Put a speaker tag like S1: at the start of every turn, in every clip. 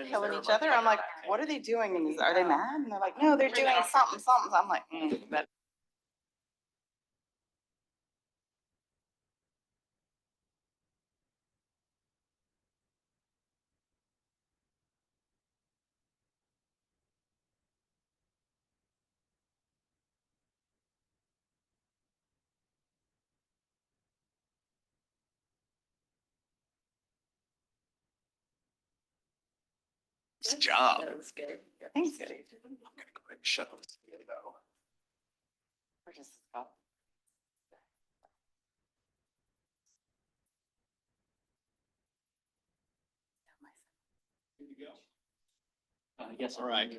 S1: killing each other. I'm like, what are they doing? Are they mad? And they're like, no, they're doing something. I'm like, that.
S2: Good job.
S1: That was good. Thanks.
S2: I'm gonna go ahead and shut this video.
S1: We're just stop.
S2: Yes. All right.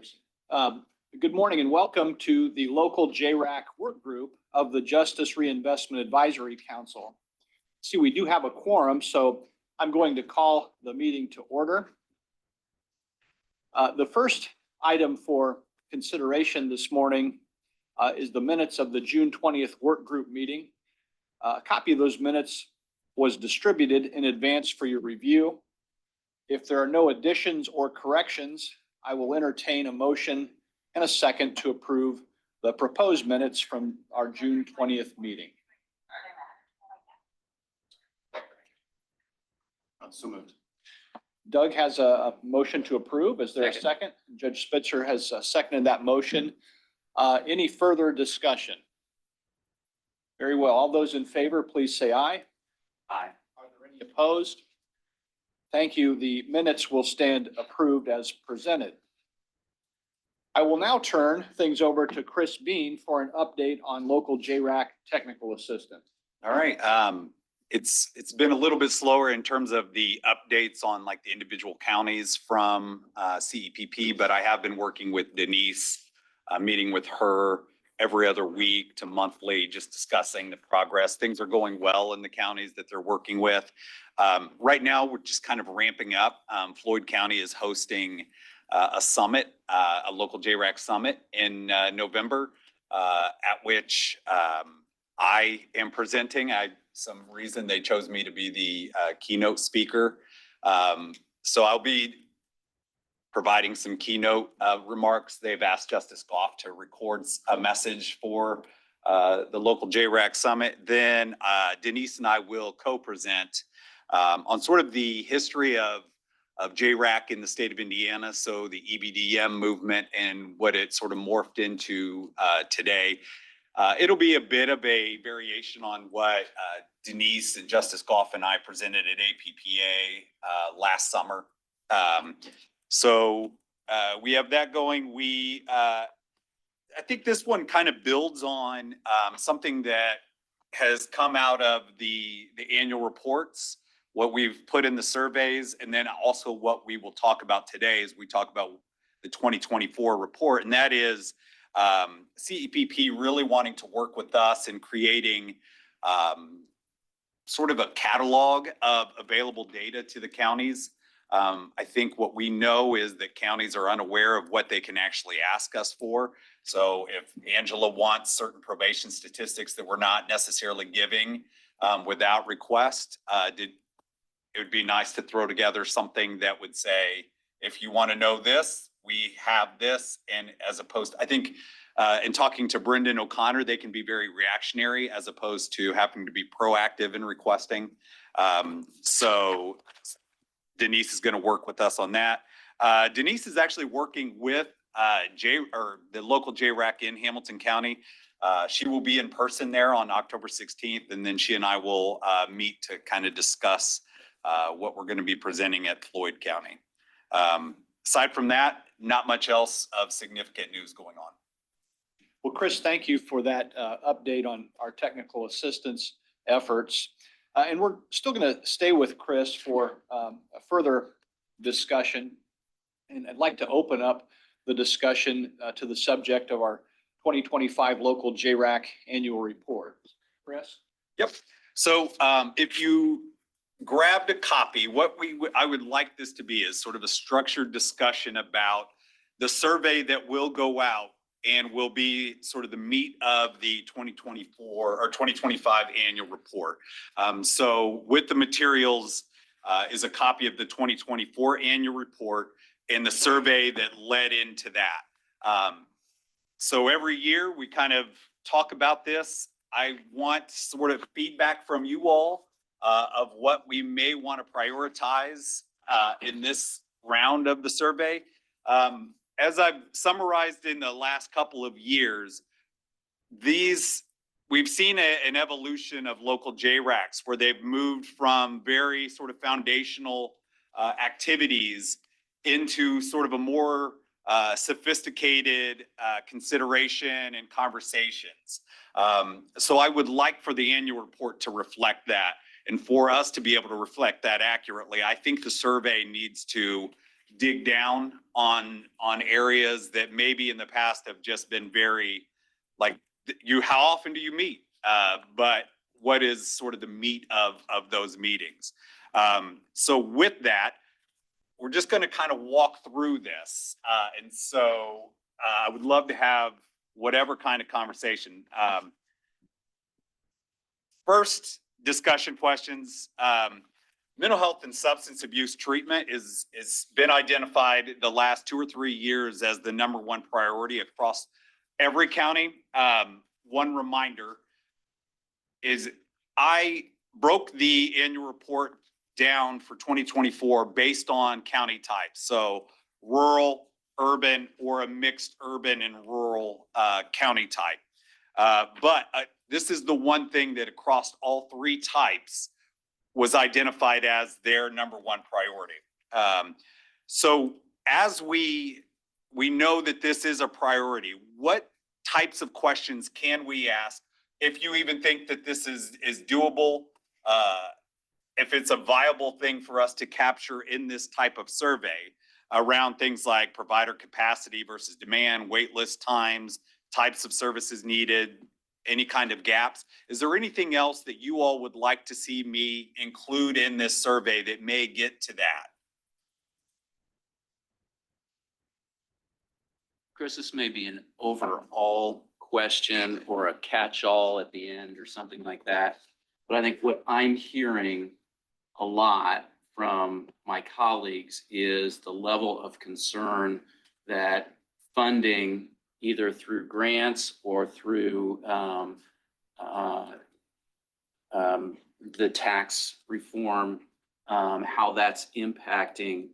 S2: Good morning and welcome to the local JRAC work group of the Justice Reinvestment Advisory Council. See, we do have a quorum, so I'm going to call the meeting to order. The first item for consideration this morning is the minutes of the June 20th work group meeting. A copy of those minutes was distributed in advance for your review. If there are no additions or corrections, I will entertain a motion and a second to approve the proposed minutes from our June 20th meeting. So moved. Doug has a motion to approve. Is there a second? Judge Spitzer has seconded that motion. Any further discussion? Very well. All those in favor, please say aye. Aye. Are there any opposed? Thank you. The minutes will stand approved as presented. I will now turn things over to Chris Bean for an update on local JRAC technical assistance.
S3: All right. It's been a little bit slower in terms of the updates on like the individual counties from CEPP, but I have been working with Denise, meeting with her every other week to monthly, just discussing the progress. Things are going well in the counties that they're working with. Right now, we're just kind of ramping up. Floyd County is hosting a summit, a local JRAC summit in November, at which I am presenting. Some reason they chose me to be the keynote speaker. So I'll be providing some keynote remarks. They've asked Justice Goff to record a message for the local JRAC summit. Then Denise and I will co-present on sort of the history of JRAC in the state of Indiana. So the EBDM movement and what it sort of morphed into today. It'll be a bit of a variation on what Denise and Justice Goff and I presented at APPA last summer. So we have that going. I think this one kind of builds on something that has come out of the annual reports, what we've put in the surveys, and then also what we will talk about today as we talk about the 2024 report. And that is CEPP really wanting to work with us in creating sort of a catalog of available data to the counties. I think what we know is that counties are unaware of what they can actually ask us for. So if Angela wants certain probation statistics that we're not necessarily giving without request, it would be nice to throw together something that would say, if you want to know this, we have this. And as opposed, I think in talking to Brendan O'Connor, they can be very reactionary as opposed to having to be proactive in requesting. So Denise is going to work with us on that. Denise is actually working with the local JRAC in Hamilton County. She will be in person there on October 16th, and then she and I will meet to kind of discuss what we're going to be presenting at Floyd County. Aside from that, not much else of significant news going on.
S2: Well, Chris, thank you for that update on our technical assistance efforts. And we're still going to stay with Chris for a further discussion. And I'd like to open up the discussion to the subject of our 2025 local JRAC annual report. Chris?
S3: Yep. So if you grabbed a copy, I would like this to be is sort of a structured discussion about the survey that will go out and will be sort of the meat of the 2024 or 2025 annual report. So with the materials is a copy of the 2024 annual report and the survey that led into that. So every year we kind of talk about this. I want sort of feedback from you all of what we may want to prioritize in this round of the survey. As I've summarized in the last couple of years, we've seen an evolution of local JRACs where they've moved from very sort of foundational activities into sort of a more sophisticated consideration and conversations. So I would like for the annual report to reflect that, and for us to be able to reflect that accurately. I think the survey needs to dig down on areas that maybe in the past have just been very like, how often do you meet? But what is sort of the meat of those meetings? So with that, we're just going to kind of walk through this. And so I would love to have whatever kind of conversation. First discussion questions. Mental health and substance abuse treatment is been identified the last 2 or 3 years as the #1 priority across every county. One reminder is I broke the annual report down for 2024 based on county types. So rural, urban, or a mixed urban and rural county type. But this is the one thing that across all 3 types was identified as their #1 priority. So as we know that this is a priority, what types of questions can we ask? If you even think that this is doable, if it's a viable thing for us to capture in this type of survey around things like provider capacity versus demand, wait list times, types of services needed, any kind of gaps. Is there anything else that you all would like to see me include in this survey that may get to that?
S4: Chris, this may be an overall question or a catch-all at the end or something like that. But I think what I'm hearing a lot from my colleagues is the level of concern that funding, either through grants or through the tax reform, how that's impacting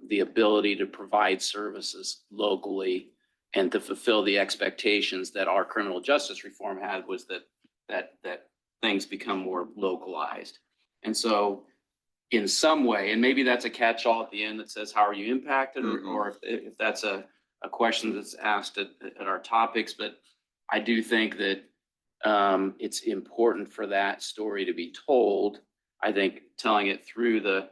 S4: the ability to provide services locally and to fulfill the expectations that our criminal justice reform had, was that things become more localized. And so in some way, and maybe that's a catch-all at the end that says, how are you impacted? Or if that's a question that's asked at our topics, but I do think that it's important for that story to be told. I think telling it through the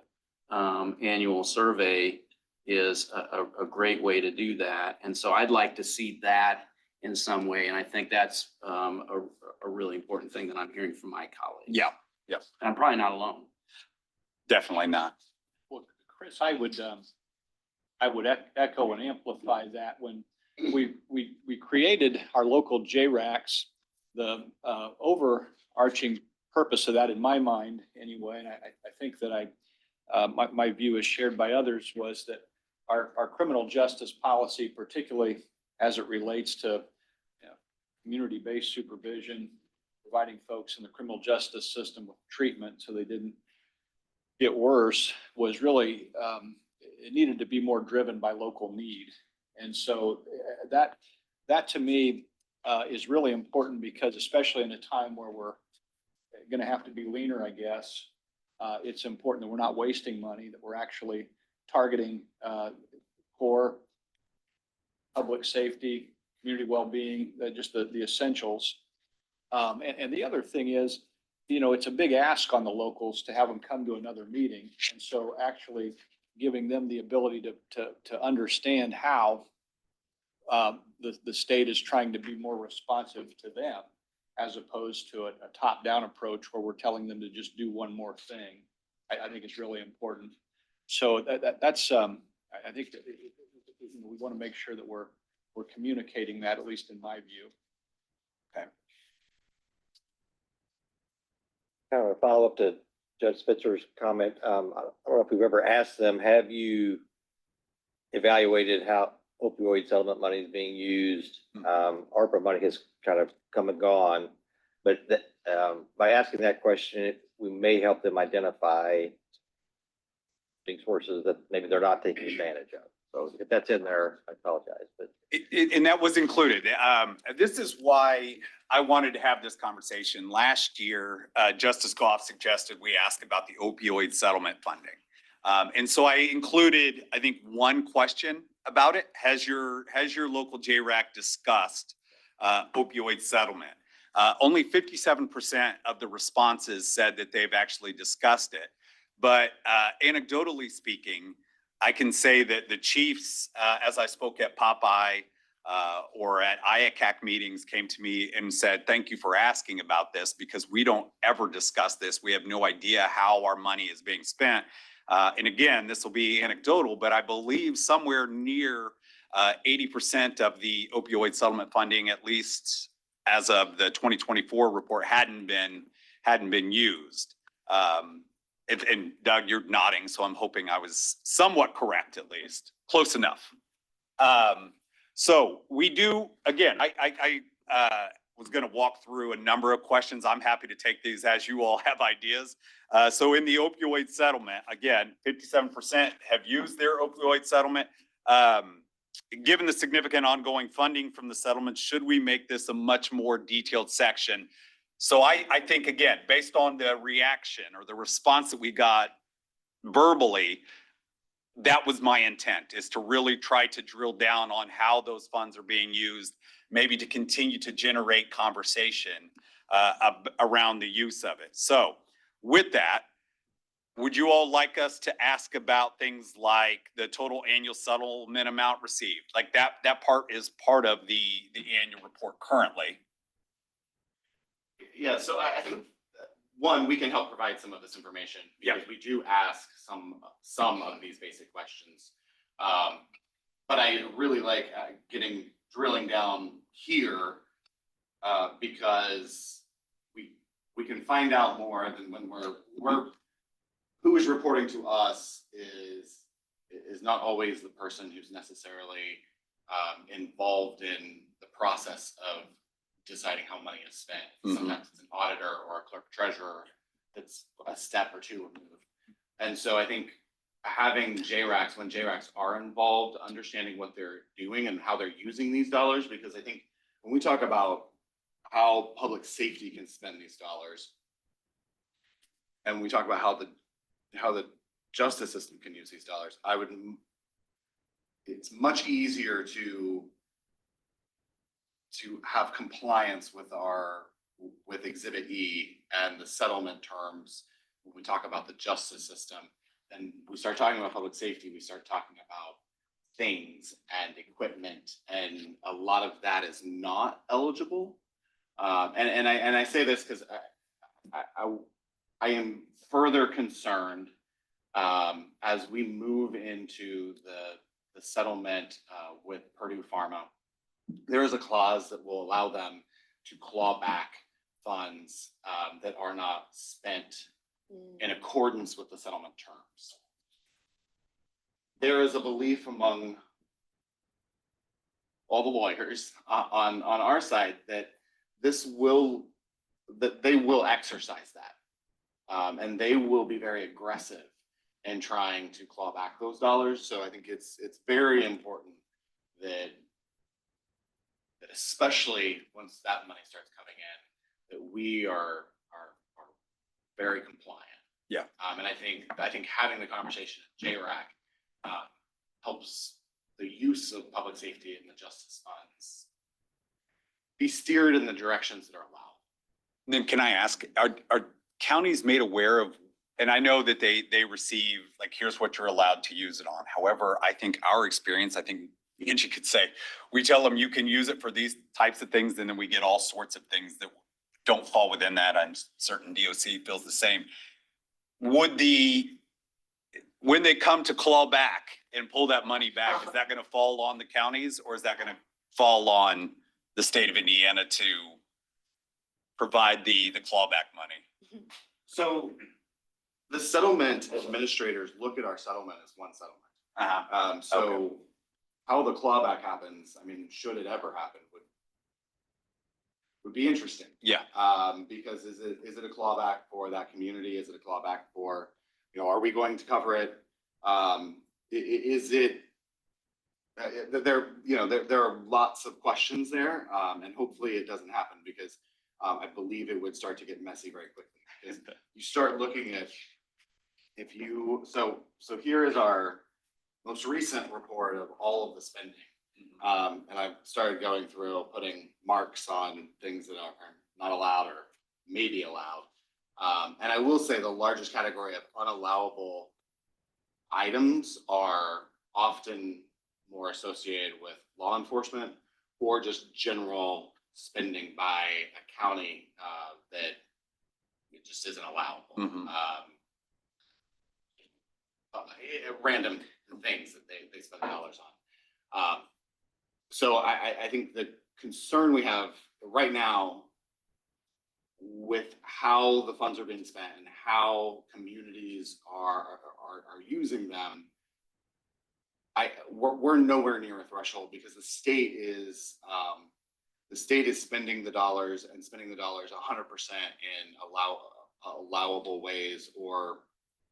S4: annual survey is a great way to do that. And so I'd like to see that in some way. And I think that's a really important thing that I'm hearing from my colleagues.
S3: Yeah. Yep.
S4: And I'm probably not alone.
S3: Definitely not.
S2: Well, Chris, I would echo and amplify that. When we created our local JRACs, the overarching purpose of that, in my mind anyway, and I think that my view is shared by others, was that our criminal justice policy, particularly as it relates to community-based supervision, providing folks in the criminal justice system with treatment so they didn't get worse, was really, it needed to be more driven by local need. And so that to me is really important, because especially in a time where we're going to have to be leaner, I guess, it's important that we're not wasting money, that we're actually targeting core public safety, community well-being, just the essentials. And the other thing is, it's a big ask on the locals to have them come to another meeting. And so actually giving them the ability to understand how the state is trying to be more responsive to them, as opposed to a top-down approach where we're telling them to just do one more thing. I think it's really important. So that's I think that we want to make sure that we're communicating that, at least in my view. Okay.
S5: Kind of a follow-up to Judge Spitzer's comment. I don't know if we've ever asked them, have you evaluated how opioid settlement money is being used? ARPA money has kind of come and gone, but by asking that question, we may help them identify sources that maybe they're not taking advantage of. So if that's in there, I apologize, but.
S3: And that was included. This is why I wanted to have this conversation. Last year, Justice Goff suggested we ask about the opioid settlement funding. And so I included, I think, one question about it. Has your local JRAC discussed opioid settlement? Only 57% of the responses said that they've actually discussed it. But anecdotally speaking, I can say that the chiefs, as I spoke at Popeye or at IACAC meetings, came to me and said, thank you for asking about this because we don't ever discuss this. We have no idea how our money is being spent. And again, this will be anecdotal, but I believe somewhere near 80% of the opioid settlement funding, at least as of the 2024 report, hadn't been used. And Doug, you're nodding, so I'm hoping I was somewhat correct, at least close enough. So we do, again, I was going to walk through a number of questions. I'm happy to take these as you all have ideas. So in the opioid settlement, again, 57% have used their opioid settlement. Given the significant ongoing funding from the settlement, should we make this a much more detailed section? So I think, again, based on the reaction or the response that we got verbally, that was my intent, is to really try to drill down on how those funds are being used, maybe to continue to generate conversation around the use of it. So with that, would you all like us to ask about things like the total annual settlement amount received? Like that part is part of the annual report currently.
S6: Yeah, so I think, one, we can help provide some of this information because we do ask some of these basic questions. But I really like drilling down here because we can find out more than when who is reporting to us is not always the person who's necessarily involved in the process of deciding how money is spent.
S3: Mhm.
S6: Sometimes it's an auditor or a clerk treasurer that's a step or two removed. And so I think having JRACs, when JRACs are involved, understanding what they're doing and how they're using these dollars, because I think when we talk about how public safety can spend these dollars, and we talk about how the justice system can use these dollars, it's much easier to have compliance with Exhibit E and the settlement terms when we talk about the justice system. And we start talking about public safety, we start talking about things and equipment, and a lot of that is not eligible. And I say this because I am further concerned as we move into the settlement with Purdue Pharma. There is a clause that will allow them to claw back funds that are not spent in accordance with the settlement terms. There is a belief among all the lawyers on our side that they will exercise that, and they will be very aggressive in trying to claw back those dollars. So I think it's very important that especially once that money starts coming in, that we are very compliant.
S3: Yeah.
S6: And I think having the conversation at JRAC helps the use of public safety and the justice funds be steered in the directions that are allowed.
S3: And then can I ask, are counties made aware of, and I know that they receive, like, here's what you're allowed to use it on. However, I think our experience, I think Angie could say, we tell them you can use it for these types of things, and then we get all sorts of things that don't fall within that. I'm certain DOC feels the same. When they come to claw back and pull that money back, is that going to fall on the counties, or is that going to fall on the state of Indiana to provide the clawback money?
S6: So The settlement administrators look at our settlement as one settlement. So how the clawback happens, I mean, should it ever happen, would be interesting.
S3: Yeah.
S6: Because is it a clawback for that community? Is it a clawback for, are we going to cover it? Is it, there are lots of questions there, and hopefully it doesn't happen because I believe it would start to get messy very quickly. Because you start looking at, so here is our most recent report of all of the spending. And I've started going through, putting marks on things that are not allowed or maybe allowed. And I will say the largest category of unallowable items are often more associated with law enforcement or just general spending by a county that it just isn't allowable.
S3: Mhm.
S6: Random things that they spend dollars on. So I think the concern we have right now with how the funds are being spent and how communities are using them, we're nowhere near a threshold because the state is spending the dollars 100% in allowable ways or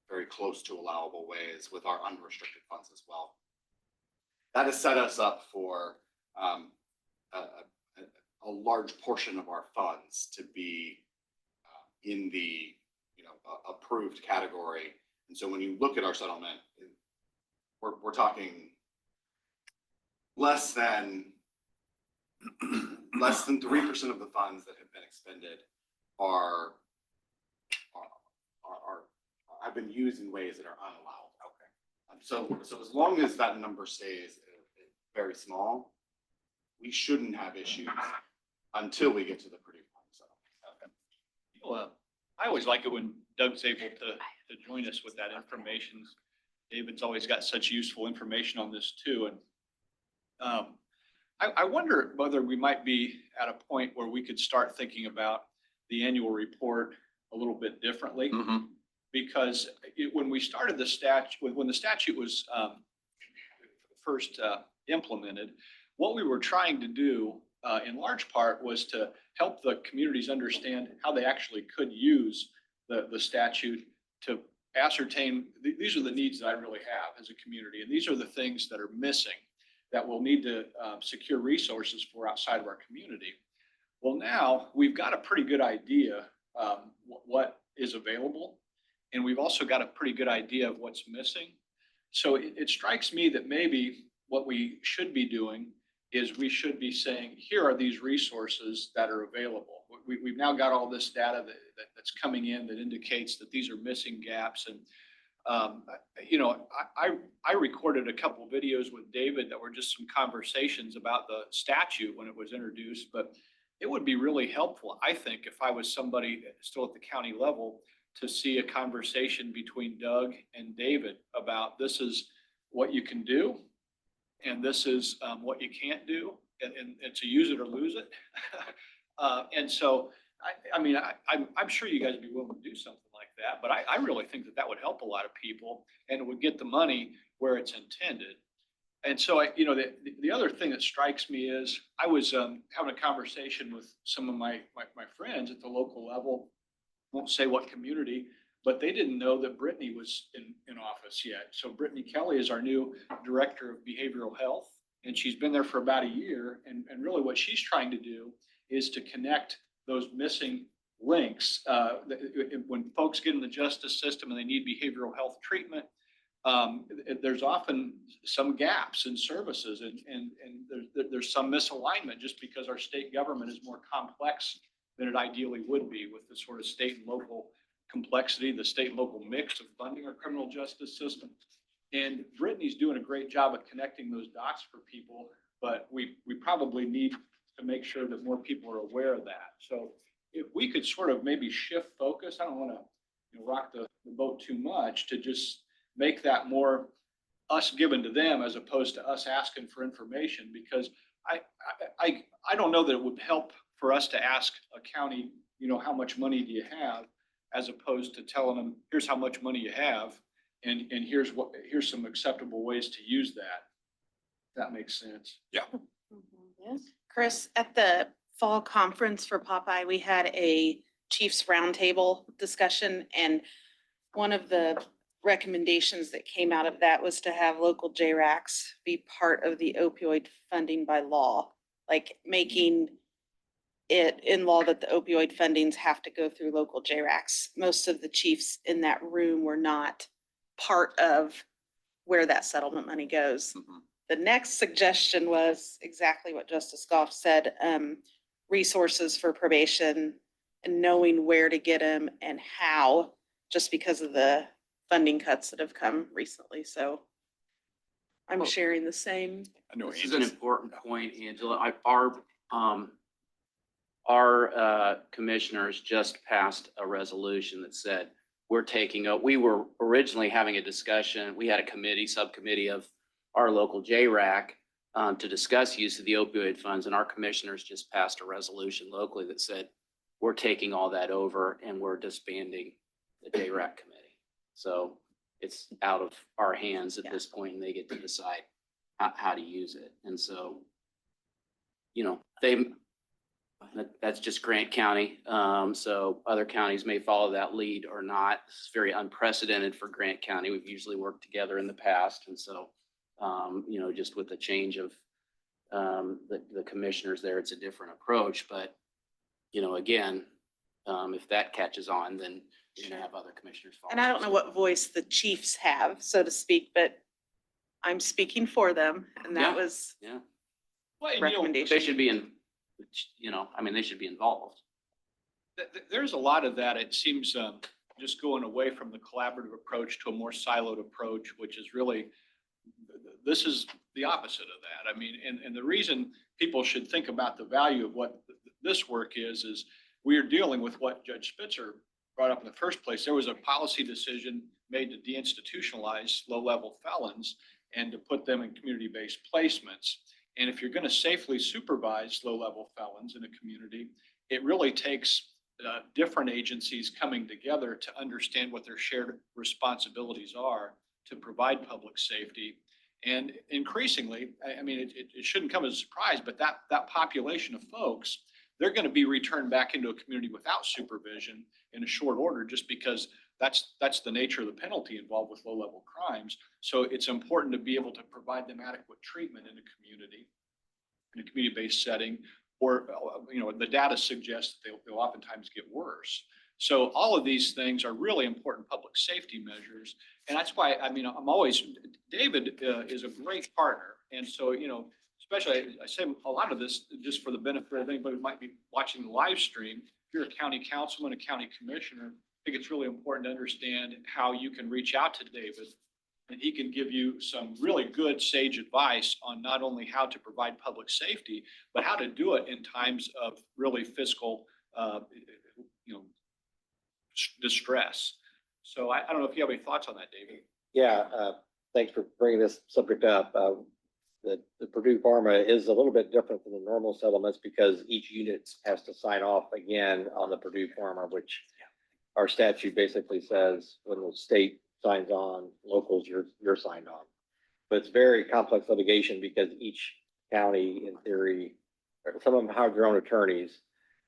S6: very close to allowable ways with our unrestricted funds as well. That has set us up for a large portion of our funds to be in the approved category. And so when you look at our settlement, we're talking less than 3% of the funds that have been expended have been used in ways that are unallowed. Okay. So as long as that number stays very small, we shouldn't have issues until we get to the Purdue settlement.
S2: I always like it when Doug's able to join us with that information. David's always got such useful information on this too. And I wonder whether we might be at a point where we could start thinking about the annual report a little bit differently.
S3: Mhm.
S2: Because when we started the statute, when the statute was first implemented, what we were trying to do in large part was to help the communities understand how they actually could use the statute to ascertain these are the needs that I really have as a community, and these are the things that are missing that we'll need to secure resources for outside of our community. Well, now we've got a pretty good idea what is available, and we've also got a pretty good idea of what's missing. So it strikes me that maybe what we should be doing is we should be saying, here are these resources that are available. We've now got all this data that's coming in that indicates that these are missing gaps. And, I recorded a couple of videos with David that were just some conversations about the statute when it was introduced, but it would be really helpful, I think, if I was somebody still at the county level to see a conversation between Doug and David about this is what you can do and this is what you can't do, and to use it or lose it. And so, I'm sure you guys would be willing to do something like that, but I really think that would help a lot of people and it would get the money where it's intended. And so, the other thing that strikes me is I was having a conversation with some of my friends at the local level, won't say what community, but they didn't know that Brittany was in office yet. So Brittany Kelly is our new director of behavioral health, and she's been there for about a year. And really what she's trying to do is to connect those missing links. When folks get in the justice system and they need behavioral health treatment, there's often some gaps in services and there's some misalignment just because our state government is more complex than it ideally would be with the sort of state and local complexity, the state and local mix of funding our criminal justice system. And Brittany's doing a great job of connecting those dots for people, but we probably need to make sure that more people are aware of that. So if we could sort of maybe shift focus, I don't want to rock the boat too much, to just make that more us given to them as opposed to us asking for information, because I don't know that it would help for us to ask a county, how much money do you have? as opposed to telling them, here's how much money you have, and here's some acceptable ways to use that. That makes sense.
S1: Yes.
S7: Chris, at the fall conference for Popeye, we had a Chiefs Roundtable discussion, and one of the recommendations that came out of that was to have local JRACs be part of the opioid funding by law, like making it in law that the opioid fundings have to go through local JRACs. Most of the chiefs in that room were not part of where that settlement money goes.
S3: Mhm.
S7: The next suggestion was exactly what Justice Goff said, resources for probation and knowing where to get them and how, just because of the funding cuts that have come recently. So I'm sharing the same.
S3: I know
S4: This is an
S3: Angela's-
S4: important point, Angela. Our commissioners just passed a resolution that said we were originally having a discussion. We had a subcommittee of our local JRAC to discuss use of the opioid funds, and our commissioners just passed a resolution locally that said we're taking all that over and we're disbanding the JRAC committee. So it's out of our hands at this point, and they get to decide how to use it. And so, that's just Grant County. So other counties may follow that lead or not. This is very unprecedented for Grant County. We've usually worked together in the past. And so, just with the change of the commissioners there, it's a different approach. But, again, if that catches on, then you're gonna have other commissioners follow.
S7: And I don't know what voice the chiefs have, so to speak, but I'm speaking for them, and that
S4: Yeah.
S7: was
S4: Yeah,
S2: Well, and,
S7: recommendation.
S4: they should be they should be involved.
S2: There's a lot of that. It seems just going away from the collaborative approach to a more siloed approach, which is really, this is the opposite of that. I mean, and the reason people should think about the value of what this work is we are dealing with what Judge Spitzer brought up in the first place. There was a policy decision made to deinstitutionalize low-level felons and to put them in community-based placements. And if you're going to safely supervise low-level felons in a community, it really takes different agencies coming together to understand what their shared responsibilities are to provide public safety. And increasingly, I mean, it shouldn't come as a surprise, but that population of folks, they're going to be returned back into a community without supervision in a short order, just because that's the nature of the penalty involved with low-level crimes. So it's important to be able to provide them adequate treatment in a community-based setting, or, the data suggests that they'll oftentimes get worse. So all of these things are really important public safety measures. And that's why, David is a great partner. And so, especially, I say a lot of this just for the benefit of anybody who might be watching the live stream. If you're a county councilman, a county commissioner, I think it's really important to understand how you can reach out to David, and he can give you some really good sage advice on not only how to provide public safety, but how to do it in times of really fiscal, distress. So I don't know if you have any thoughts on that, David.
S5: Yeah, thanks for bringing this subject up. The Purdue Pharma is a little bit different than the normal settlements because each unit has to sign off again on the Purdue Pharma, which our statute basically says when the state signs on, locals, you're signed on. But it's very complex litigation because each county, in theory, or some of them have their own attorneys.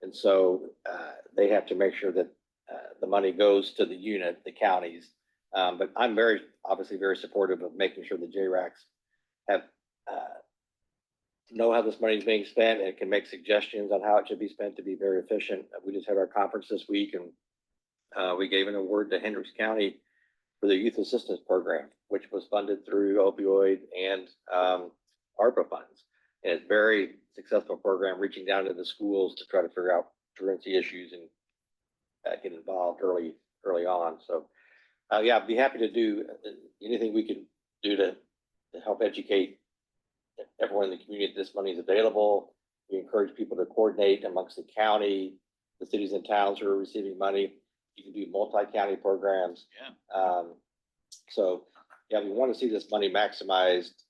S5: And so they have to make sure that the money goes to the unit, the counties. But I'm obviously very supportive of making sure the JRACs have know how this money is being spent and can make suggestions on how it should be spent to be very efficient. We just had our conference this week, and we gave an award to Hendricks County for the youth assistance program, which was funded through opioid and ARPA funds. And it's a very successful program, reaching down to the schools to try to figure out truancy issues and get involved early on. So I'd be happy to do anything we can do to help educate everyone in the community that this money is available. We encourage people to coordinate amongst the county, the cities and towns who are receiving money. You can do multi-county programs.
S2: Yeah.
S5: We want to see this money maximized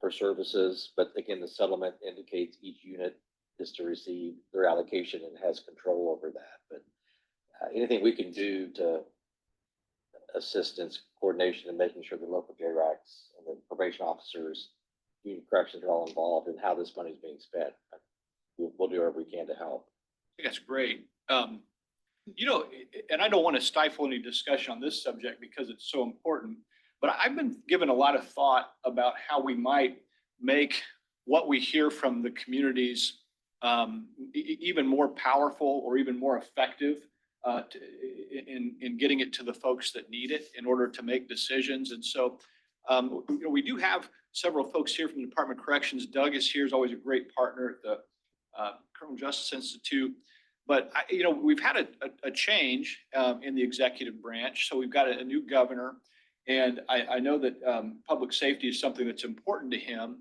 S5: for services, but again, the settlement indicates each unit is to receive their allocation and has control over that. But anything we can do to assistance, coordination, and making sure the local JRACs and the probation officers, community corrections are all involved in how this money is being spent. We'll do whatever we can to help.
S2: I think that's great. You know, and I don't want to stifle any discussion on this subject because it's so important, but I've been given a lot of thought about how we might make what we hear from the communities even more powerful or even more effective in getting it to the folks that need it in order to make decisions. And so, you know, we do have several folks here from the Department of Corrections. Doug is here, is always a great partner at the Criminal Justice Institute. But, you know, we've had a change in the executive branch. So we've got a new governor. And I know that public safety is something that's important to him.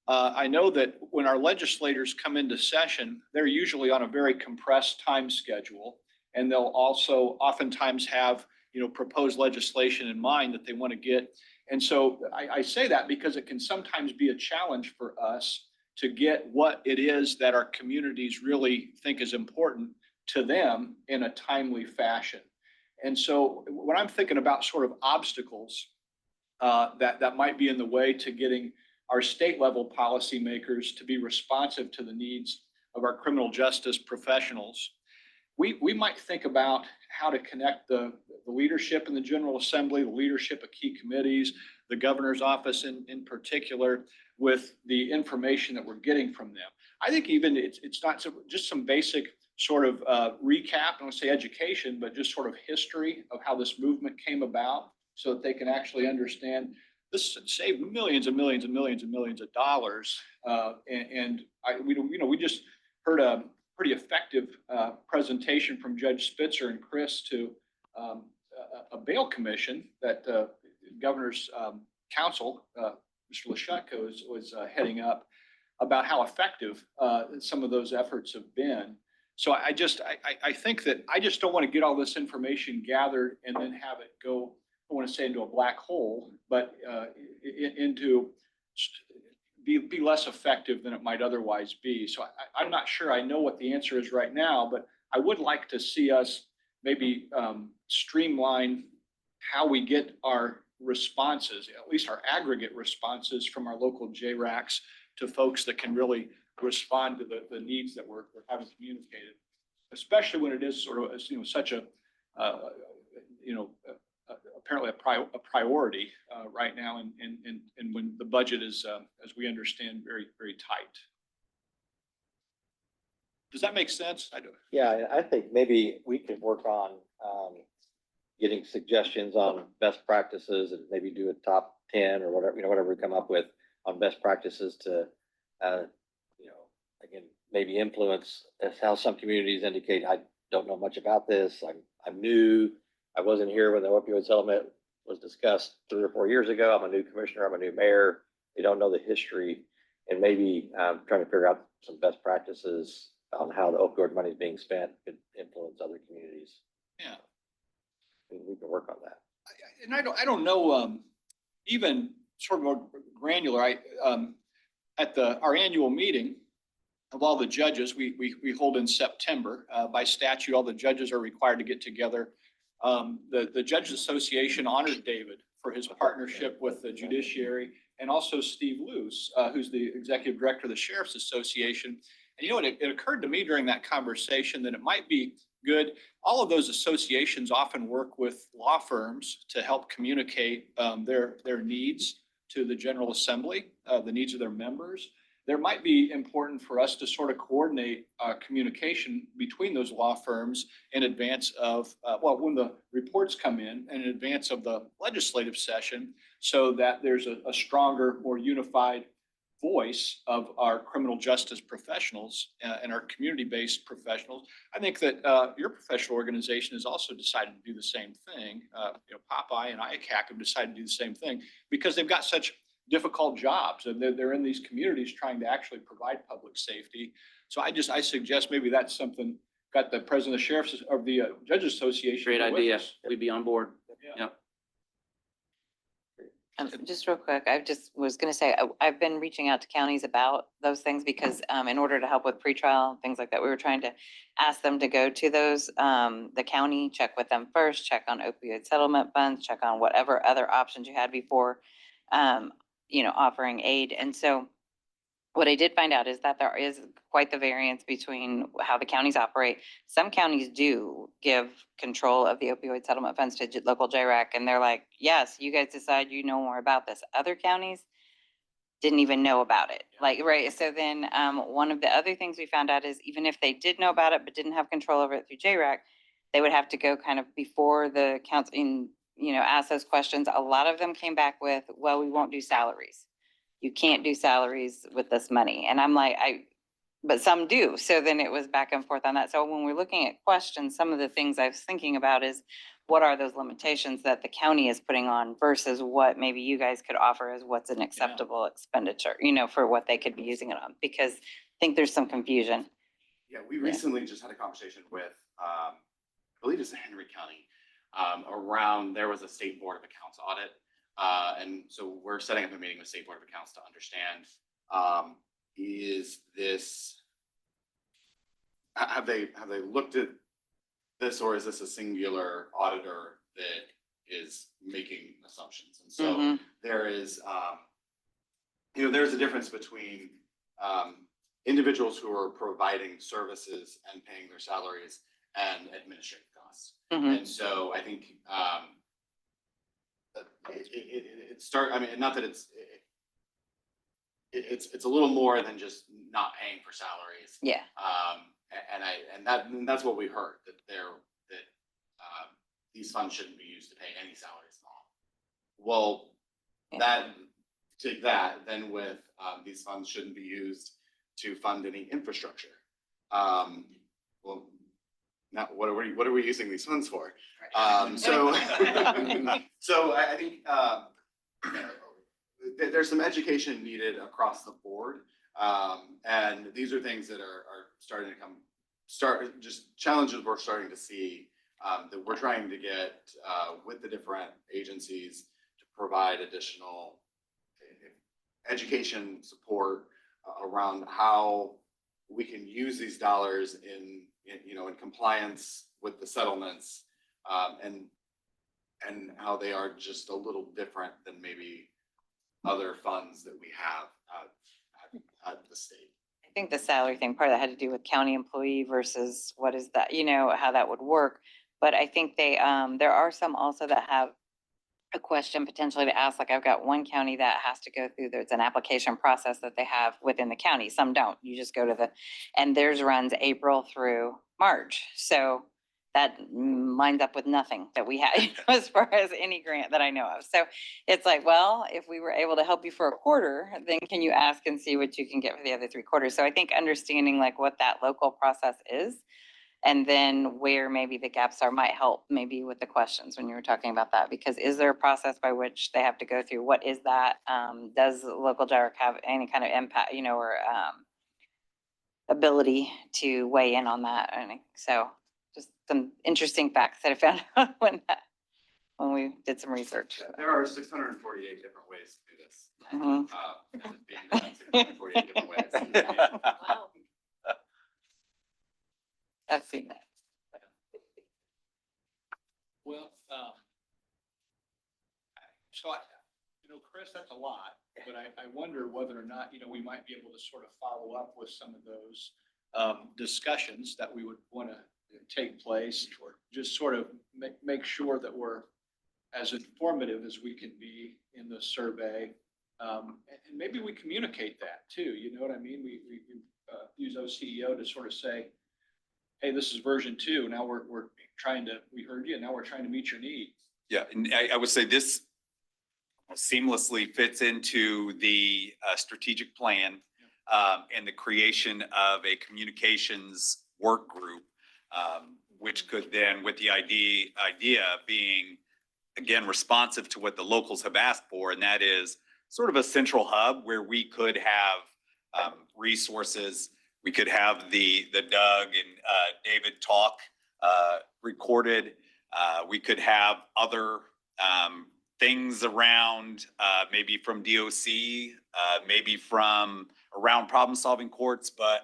S2: I know that when our legislators come into session, they're usually on a very compressed time schedule. And they'll also oftentimes have, you know, proposed legislation in mind that they want to get. And so I say that because it can sometimes be a challenge for us to get what it is that our communities really think is important to them in a timely fashion. And so when I'm thinking about sort of obstacles that might be in the way to getting our state level policymakers to be responsive to the needs of our criminal justice professionals, we might think about how to connect the leadership in the General Assembly, the leadership of key committees, the governor's office in particular, with the information that we're getting from them. I think even it's not just some basic sort of recap, I don't want to say education, but just sort of history of how this movement came about so that they can actually understand this saved millions and millions and millions and millions of dollars. We just heard a pretty effective presentation from Judge Spitzer and Chris to a bail commission that Governor's Council, Mr. Lashutko was heading up, about how effective some of those efforts have been. So I think that I just don't want to get all this information gathered and then have it go, I want to say into a black hole, but into be less effective than it might otherwise be. So I'm not sure I know what the answer is right now, but I would like to see us maybe streamline how we get our responses, at least our aggregate responses from our local JRACs to folks that can really respond to the needs that we're having communicated, especially when it is sort of, you know, such a, apparently a priority right now, and when the budget is, as we understand, very, very tight. Does that make sense? I do.
S5: Yeah, I think maybe we could work on getting suggestions on best practices and maybe do a top 10 or whatever, whatever we come up with on best practices to, again, maybe influence as how some communities indicate, I don't know much about this. I'm new. I wasn't here when the opioid settlement was discussed 3 or 4 years ago. I'm a new commissioner. I'm a new mayor. They don't know the history, and maybe trying to figure out some best practices on how the opioid money is being spent could influence other communities.
S2: Yeah.
S5: We can work on that.
S2: And I don't know, even sort of more granular, at our annual meeting of all the judges, we hold in September. By statute, all the judges are required to get together. The Judges Association honored David for his partnership with the judiciary, and also Steve Luce, who's the executive director of the Sheriff's Association. And it occurred to me during that conversation that it might be good. All of those associations often work with law firms to help communicate their needs to the General Assembly, the needs of their members. There might be important for us to sort of coordinate communication between those law firms in advance of, when the reports come in and in advance of the legislative session, so that there's a stronger, more unified voice of our criminal justice professionals and our community-based professionals. I think that your professional organization has also decided to do the same thing. Popeye and IACAC have decided to do the same thing because they've got such difficult jobs, and they're in these communities trying to actually provide public safety. So I suggest maybe that's something, got the president of the Sheriff's of the Judges Association.
S4: Great idea. We'd be on board.
S2: Yeah.
S4: Yep.
S8: Just real quick, I just was gonna say, I've been reaching out to counties about those things because, in order to help with pretrial, things like that, we were trying to ask them to go to those, the county, check with them first, check on opioid settlement funds, check on whatever other options you had before, offering aid. And so what I did find out is that there is quite the variance between how the counties operate. Some counties do give control of the opioid settlement funds to local JRAC, and they're like, yes, you guys decide you know more about this. Other counties didn't even know about it. Like, right, so then, one of the other things we found out is even if they did know about it but didn't have control over it through JRAC, they would have to go kind of before the council, ask those questions. A lot of them came back with, well, we won't do salaries. You can't do salaries with this money. And I'm like, but some do. So then it was back and forth on that. So when we're looking at questions, some of the things I was thinking about is what are those limitations that the county is putting on versus what maybe you guys could offer as what's an acceptable expenditure, for what they could be using it on, because I think there's some confusion.
S6: Yeah, we recently just had a conversation with, I believe it's Henry County, there was a state board of accounts audit. And so we're setting up a meeting with state board of accounts to understand, is this, have they looked at this, or is this a singular auditor that is making assumptions? And so
S8: Mhm.
S6: there is, there's a difference between, individuals who are providing services and paying their salaries and administrative costs.
S8: Mhm.
S6: And so I think, not that it's a little more than just not paying for salaries.
S8: Yeah.
S6: And that's what we heard, that these funds shouldn't be used to pay any salaries at all. Well,
S8: Yeah.
S6: take that, then with, these funds shouldn't be used to fund any infrastructure. Well, now what are we using these funds for? So I think, there's some education needed across the board. And these are things that are starting to just challenges we're starting to see, that we're trying to get, with the different agencies to provide additional education support around how we can use these dollars in compliance with the settlements, and how they are just a little different than maybe other funds that we have at the state.
S8: I think the salary thing, part of that had to do with county employee versus what is that, how that would work. But I think there are some also that have a question potentially to ask, like I've got one county that has to go through, there's an application process that they have within the county. Some don't. You just go to and theirs runs April through March. So that lines up with nothing that we have as far as any grant that I know of. So it's like, well, if we were able to help you for a quarter, then can you ask and see what you can get for the other 3 quarters? So I think understanding like what that local process is, and then where maybe the gaps are might help maybe with the questions when you were talking about that, because is there a process by which they have to go through? What is that? Does local JRAC have any kind of impact, or ability to weigh in on that? And so just some interesting facts that I found out when we did some research.
S6: There are 648 different ways to do this.
S8: Mhm.
S6: Being done 648 different ways.
S7: Wow.
S8: I've seen that.
S2: Well, so Chris, that's a lot, but I wonder whether or not, we might be able to sort of follow up with some of those discussions that we would want to take place, or just sort of make sure that we're as informative as we can be in the survey. And maybe we communicate that too, you know what I mean? We use OCEO to sort of say, hey, this is version 2. Now we heard you, now we're trying to meet your needs.
S3: Yeah, and I would say this seamlessly fits into the strategic plan, and the creation of a communications work group, which could then, with the idea being, again, responsive to what the locals have asked for, and that is sort of a central hub where we could have resources. We could have the Doug and David talk recorded. We could have other things around, maybe from DOC, maybe from around problem-solving courts, but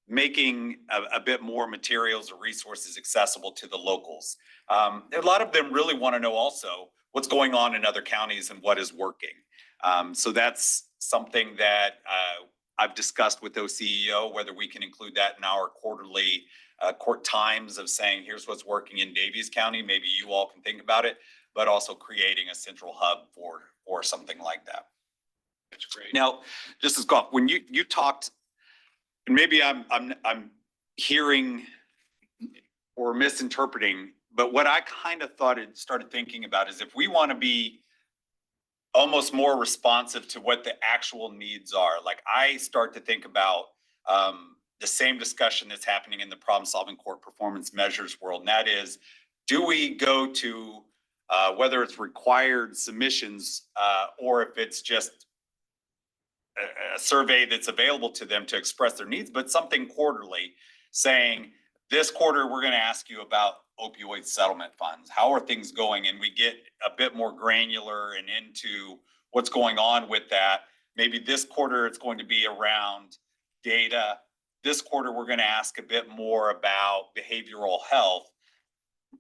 S3: making a bit more materials or resources accessible to the locals. A lot of them really want to know also what's going on in other counties and what is working. So that's something that I've discussed with OCEO, whether we can include that in our quarterly court times of saying, here's what's working in Davies County. Maybe you all can think about it, but also creating a central hub for something like that.
S2: That's great.
S3: Now, just as Goff, when you talked, and maybe I'm hearing or misinterpreting, but what I kind of started thinking about is if we want to be almost more responsive to what the actual needs are, like I start to think about the same discussion that's happening in the problem-solving court performance measures world, and that is, do we go to whether it's required submissions or if it's just a survey that's available to them to express their needs, but something quarterly saying, this quarter, we're going to ask you about opioid settlement funds. How are things going? And we get a bit more granular and into what's going on with that. Maybe this quarter, it's going to be around data. This quarter, we're going to ask a bit more about behavioral health.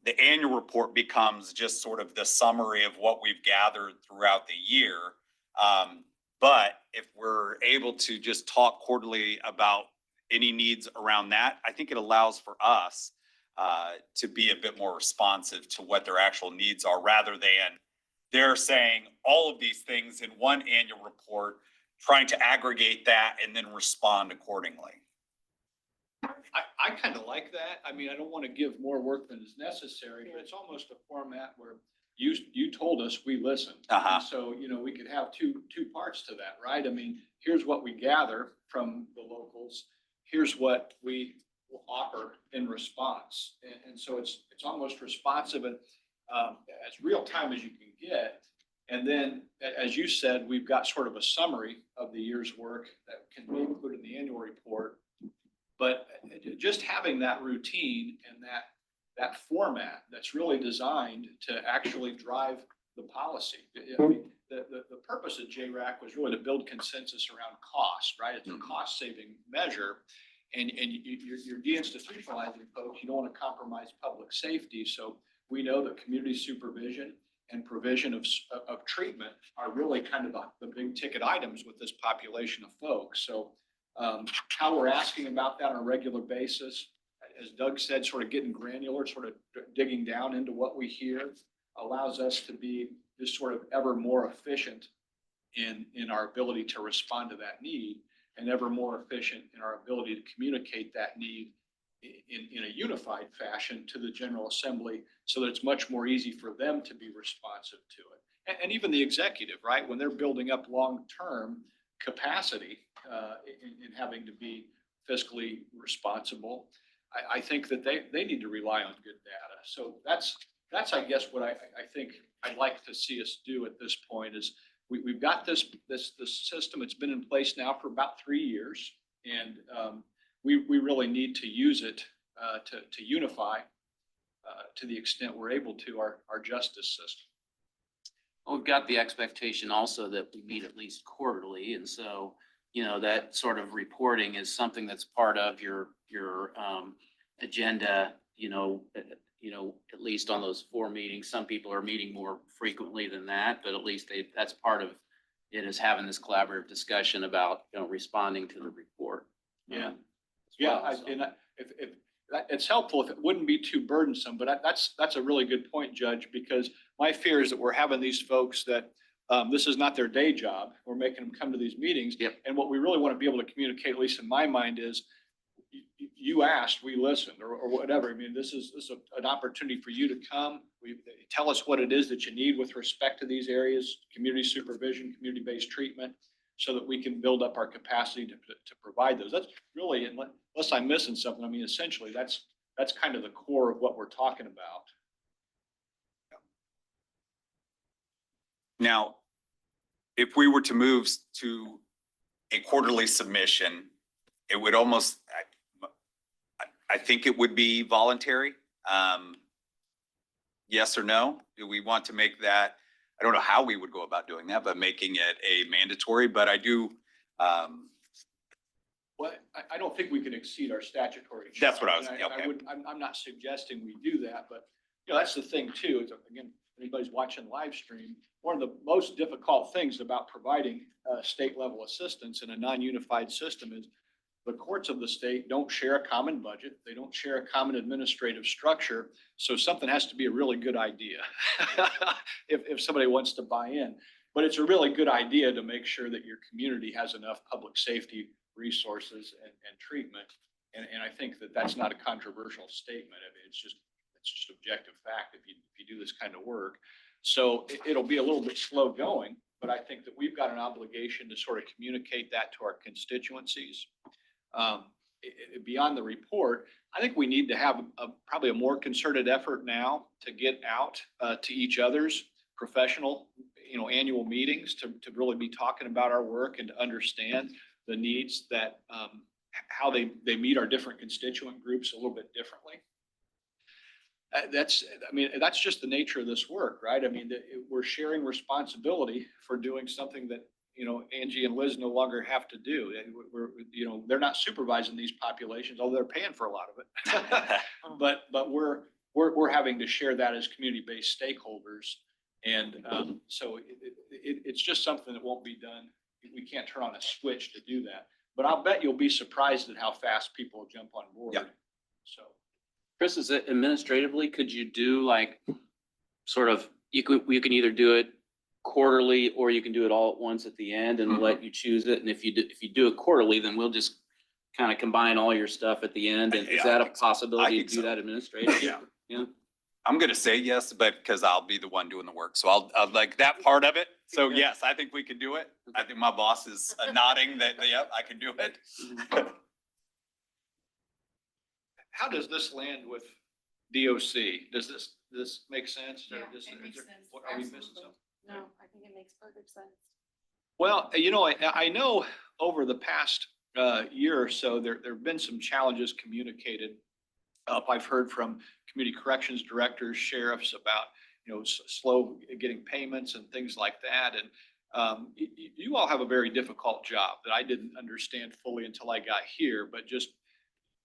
S3: The annual report becomes just sort of the summary of what we've gathered throughout the year. But if we're able to just talk quarterly about any needs around that, I think it allows for us to be a bit more responsive to what their actual needs are, rather than they're saying all of these things in one annual report, trying to aggregate that and then respond accordingly.
S2: I kind of like that. I mean, I don't want to give more work than is necessary, but it's almost a format where you told us, we listened.
S3: Uh-huh.
S2: And so, we could have two parts to that, right? I mean, here's what we gather from the locals. Here's what we will offer in response. And so it's almost responsive and as real time as you can get. And then, as you said, we've got sort of a summary of the year's work that can be included in the annual report. But just having that routine and that format that's really designed to actually drive the policy. I mean, the purpose of JRAC was really to build consensus around cost, right? It's a cost saving measure. And you're deinstitutionalizing folks. You don't want to compromise public safety. So we know that community supervision and provision of treatment are really kind of the big ticket items with this population of folks. So how we're asking about that on a regular basis, as Doug said, sort of getting granular, sort of digging down into what we hear, allows us to be just sort of ever more efficient in our ability to respond to that need, and ever more efficient in our ability to communicate that need in a unified fashion to the General Assembly, so that it's much more easy for them to be responsive to it. And even the executive, right, when they're building up long-term capacity in having to be fiscally responsible, I think that they need to rely on good data. So that's I guess what I think I'd like to see us do at this point is we've got this system. It's been in place now for about 3 years, and we really need to use it to unify to the extent we're able to our justice system.
S4: Well, we've got the expectation also that we meet at least quarterly, and so, that sort of reporting is something that's part of your agenda, at least on those 4 meetings. Some people are meeting more frequently than that, but at least that's part of it, is having this collaborative discussion about, responding to the report.
S2: Yeah.
S4: So.
S2: If it's helpful if it wouldn't be too burdensome, but that's a really good point, Judge, because my fear is that we're having these folks that this is not their day job. We're making them come to these meetings.
S4: Yep.
S2: And what we really want to be able to communicate, at least in my mind, is you asked, we listened, or whatever. I mean, this is an opportunity for you to come. Tell us what it is that you need with respect to these areas, community supervision, community-based treatment, so that we can build up our capacity to provide those. That's really, unless I'm missing something, I mean, essentially, that's kind of the core of what we're talking about.
S3: Now, if we were to move to a quarterly submission, it would almost, I think it would be voluntary. Yes or no? Do we want to make that I don't know how we would go about doing that, but making it a mandatory, but I do,
S2: Well, I don't think we can exceed our statutory.
S3: That's what I was-
S2: charge.
S3: yeah, okay.
S2: I'm not suggesting we do that, but, you know, that's the thing too, is again, if anybody's watching live stream, one of the most difficult things about providing state level assistance in a non-unified system is the courts of the state don't share a common budget. They don't share a common administrative structure. So something has to be a really good idea if somebody wants to buy in. But it's a really good idea to make sure that your community has enough public safety resources and treatment. And I think that that's not a controversial statement. I mean, it's just objective fact if you do this kind of work. So it'll be a little bit slow going, but I think that we've got an obligation to sort of communicate that to our constituencies. Beyond the report, I think we need to have probably a more concerted effort now to get out to each other's professional, annual meetings to really be talking about our work and to understand the needs that, how they meet our different constituent groups a little bit differently. That's just the nature of this work, right? I mean, we're sharing responsibility for doing something that, Angie and Liz no longer have to do. They're not supervising these populations, although they're paying for a lot of it. But we're having to share that as community-based stakeholders. And so it's just something that won't be done. We can't turn on a switch to do that. But I'll bet you'll be surprised at how fast people will jump on board.
S3: Yep.
S2: So.
S4: Chris, is it administratively, could you do like sort of, you can either do it quarterly or you can do it all at once at the end and let you choose it. And if you do it quarterly, then we'll just kind of combine all your stuff at the end. And is
S3: Yeah,
S4: that
S3: I
S4: a
S3: think so.
S4: possibility
S3: I
S4: to
S3: think
S4: do
S3: so.
S4: that administratively?
S3: Yeah.
S4: Yeah.
S3: I'm going to say yes, but because I'll be the one doing the work. So I'll like that part of it. So
S4: Yeah.
S3: yes, I think we can do it. I think my boss is nodding that, yep, I can do it.
S2: How does this land with DOC? Does this make sense? Or
S7: Yeah,
S2: is
S7: it makes
S2: there-
S7: sense.
S2: what, are we missing
S7: Absolutely.
S2: something?
S7: No, I think it makes perfect sense.
S2: Well, I know over the past year or so, there have been some challenges communicated. I've heard from community corrections directors, sheriffs about, slow getting payments and things like that. And you all have a very difficult job that I didn't understand fully until I got here, but just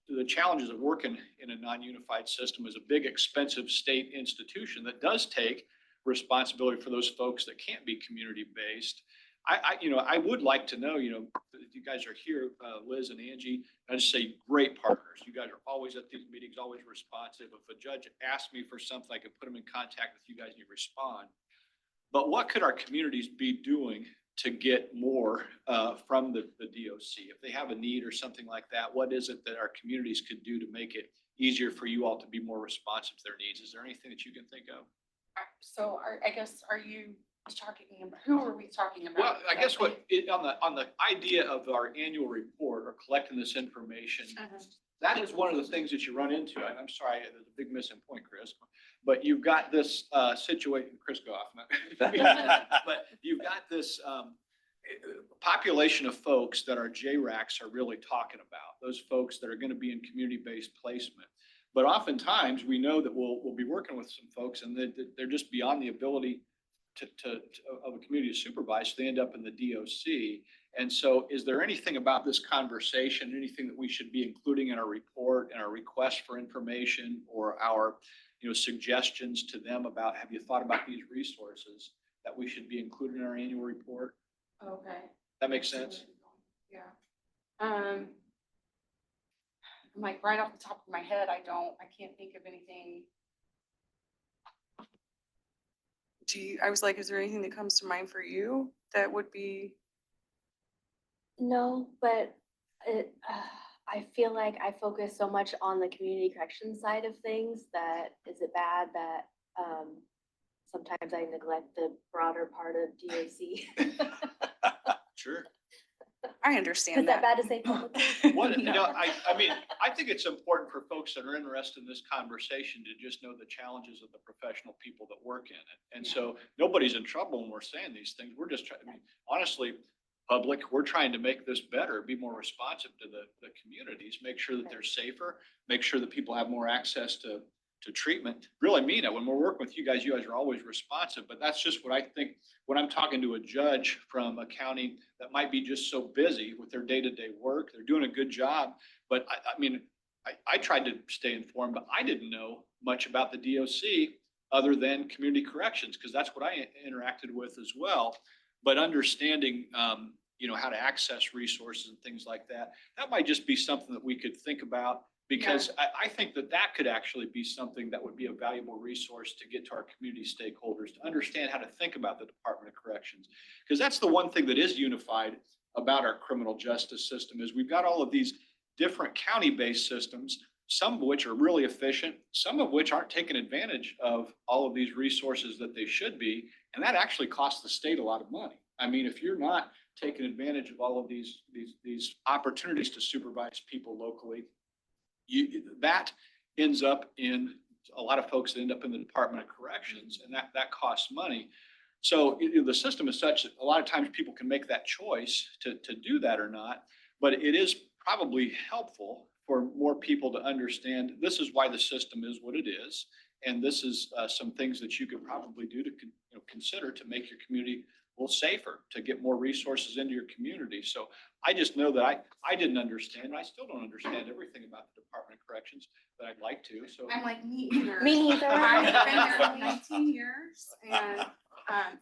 S2: the challenges of working in a non-unified system is a big, expensive state institution that does take responsibility for those folks that can't be community-based. I would like to know, you guys are here, Liz and Angie, I just say great partners. You guys are always at these meetings, always responsive. If a judge asked me for something, I could put them in contact with you guys and you respond. But what could our communities be doing to get more from the DOC? If they have a need or something like that, what is it that our communities could do to make it easier for you all to be more responsive to their needs? Is there anything that you can think of?
S9: So I guess, are you talking about, who are we talking about?
S2: Well, I guess on the idea of our annual report or collecting this information, that is one of the things that you run into. I'm sorry, there's a big missing point, Chris, but you've got this situation, Chris Goff, but you've got this population of folks that our JRACs are really talking about, those folks that are going to be in community-based placement. But oftentimes we know that we'll be working with some folks and they're just beyond the ability of a community to supervise, so they end up in the DOC. And so is there anything about this conversation, anything that we should be including in our report and our request for information or our, suggestions to them about, have you thought about these resources that we should be including in our annual report?
S9: Okay.
S2: That makes sense?
S9: Yeah. I'm like right off the top of my head, I can't think of anything.
S10: I was like, is there anything that comes to mind for you that would be?
S11: No, but I feel like I focus so much on the community correction side of things that is it bad that sometimes I neglect the broader part of DOC?
S2: Sure.
S10: I
S11: Is
S10: understand
S11: that
S10: that.
S11: bad to say publicly?
S2: What,
S10: No.
S2: I think it's important for folks that are interested in this conversation to just know the challenges of the professional people that work in it. And so nobody's in trouble when we're saying these things. We're just trying, honestly, public, we're trying to make this better, be more responsive to the communities, make sure that they're safer, make sure that people have more access to to treatment, really mean it. When we're working with you guys are always responsive, but that's just what I think when I'm talking to a judge from a county that might be just so busy with their day-to-day work, they're doing a good job. But I mean, I tried to stay informed, but I didn't know much about the DOC other than community corrections, because that's what I interacted with as well. But understanding, how to access resources and things like that, that might just be something that we could think about, because I think that could actually be something that would be a valuable resource to get to our community stakeholders to understand how to think about the Department of Corrections. Because that's the one thing that is unified about our criminal justice system is we've got all of these different county-based systems, some of which are really efficient, some of which aren't taking advantage of all of these resources that they should be. And that actually costs the state a lot of money. I mean, if you're not taking advantage of all of these opportunities to supervise people locally, that ends up in a lot of folks that end up in the Department of Corrections, and that costs money. So the system is such that a lot of times people can make that choice to do that or not, but it is probably helpful for more people to understand this is why the system is what it is. And this is some things that you could probably do to consider to make your community a little safer, to get more resources into your community. So I just know that I didn't understand. I still don't understand everything about the Department of Corrections, but I'd like to. So
S9: I'm like, me either.
S11: Me neither.
S9: I've been here 19 years and,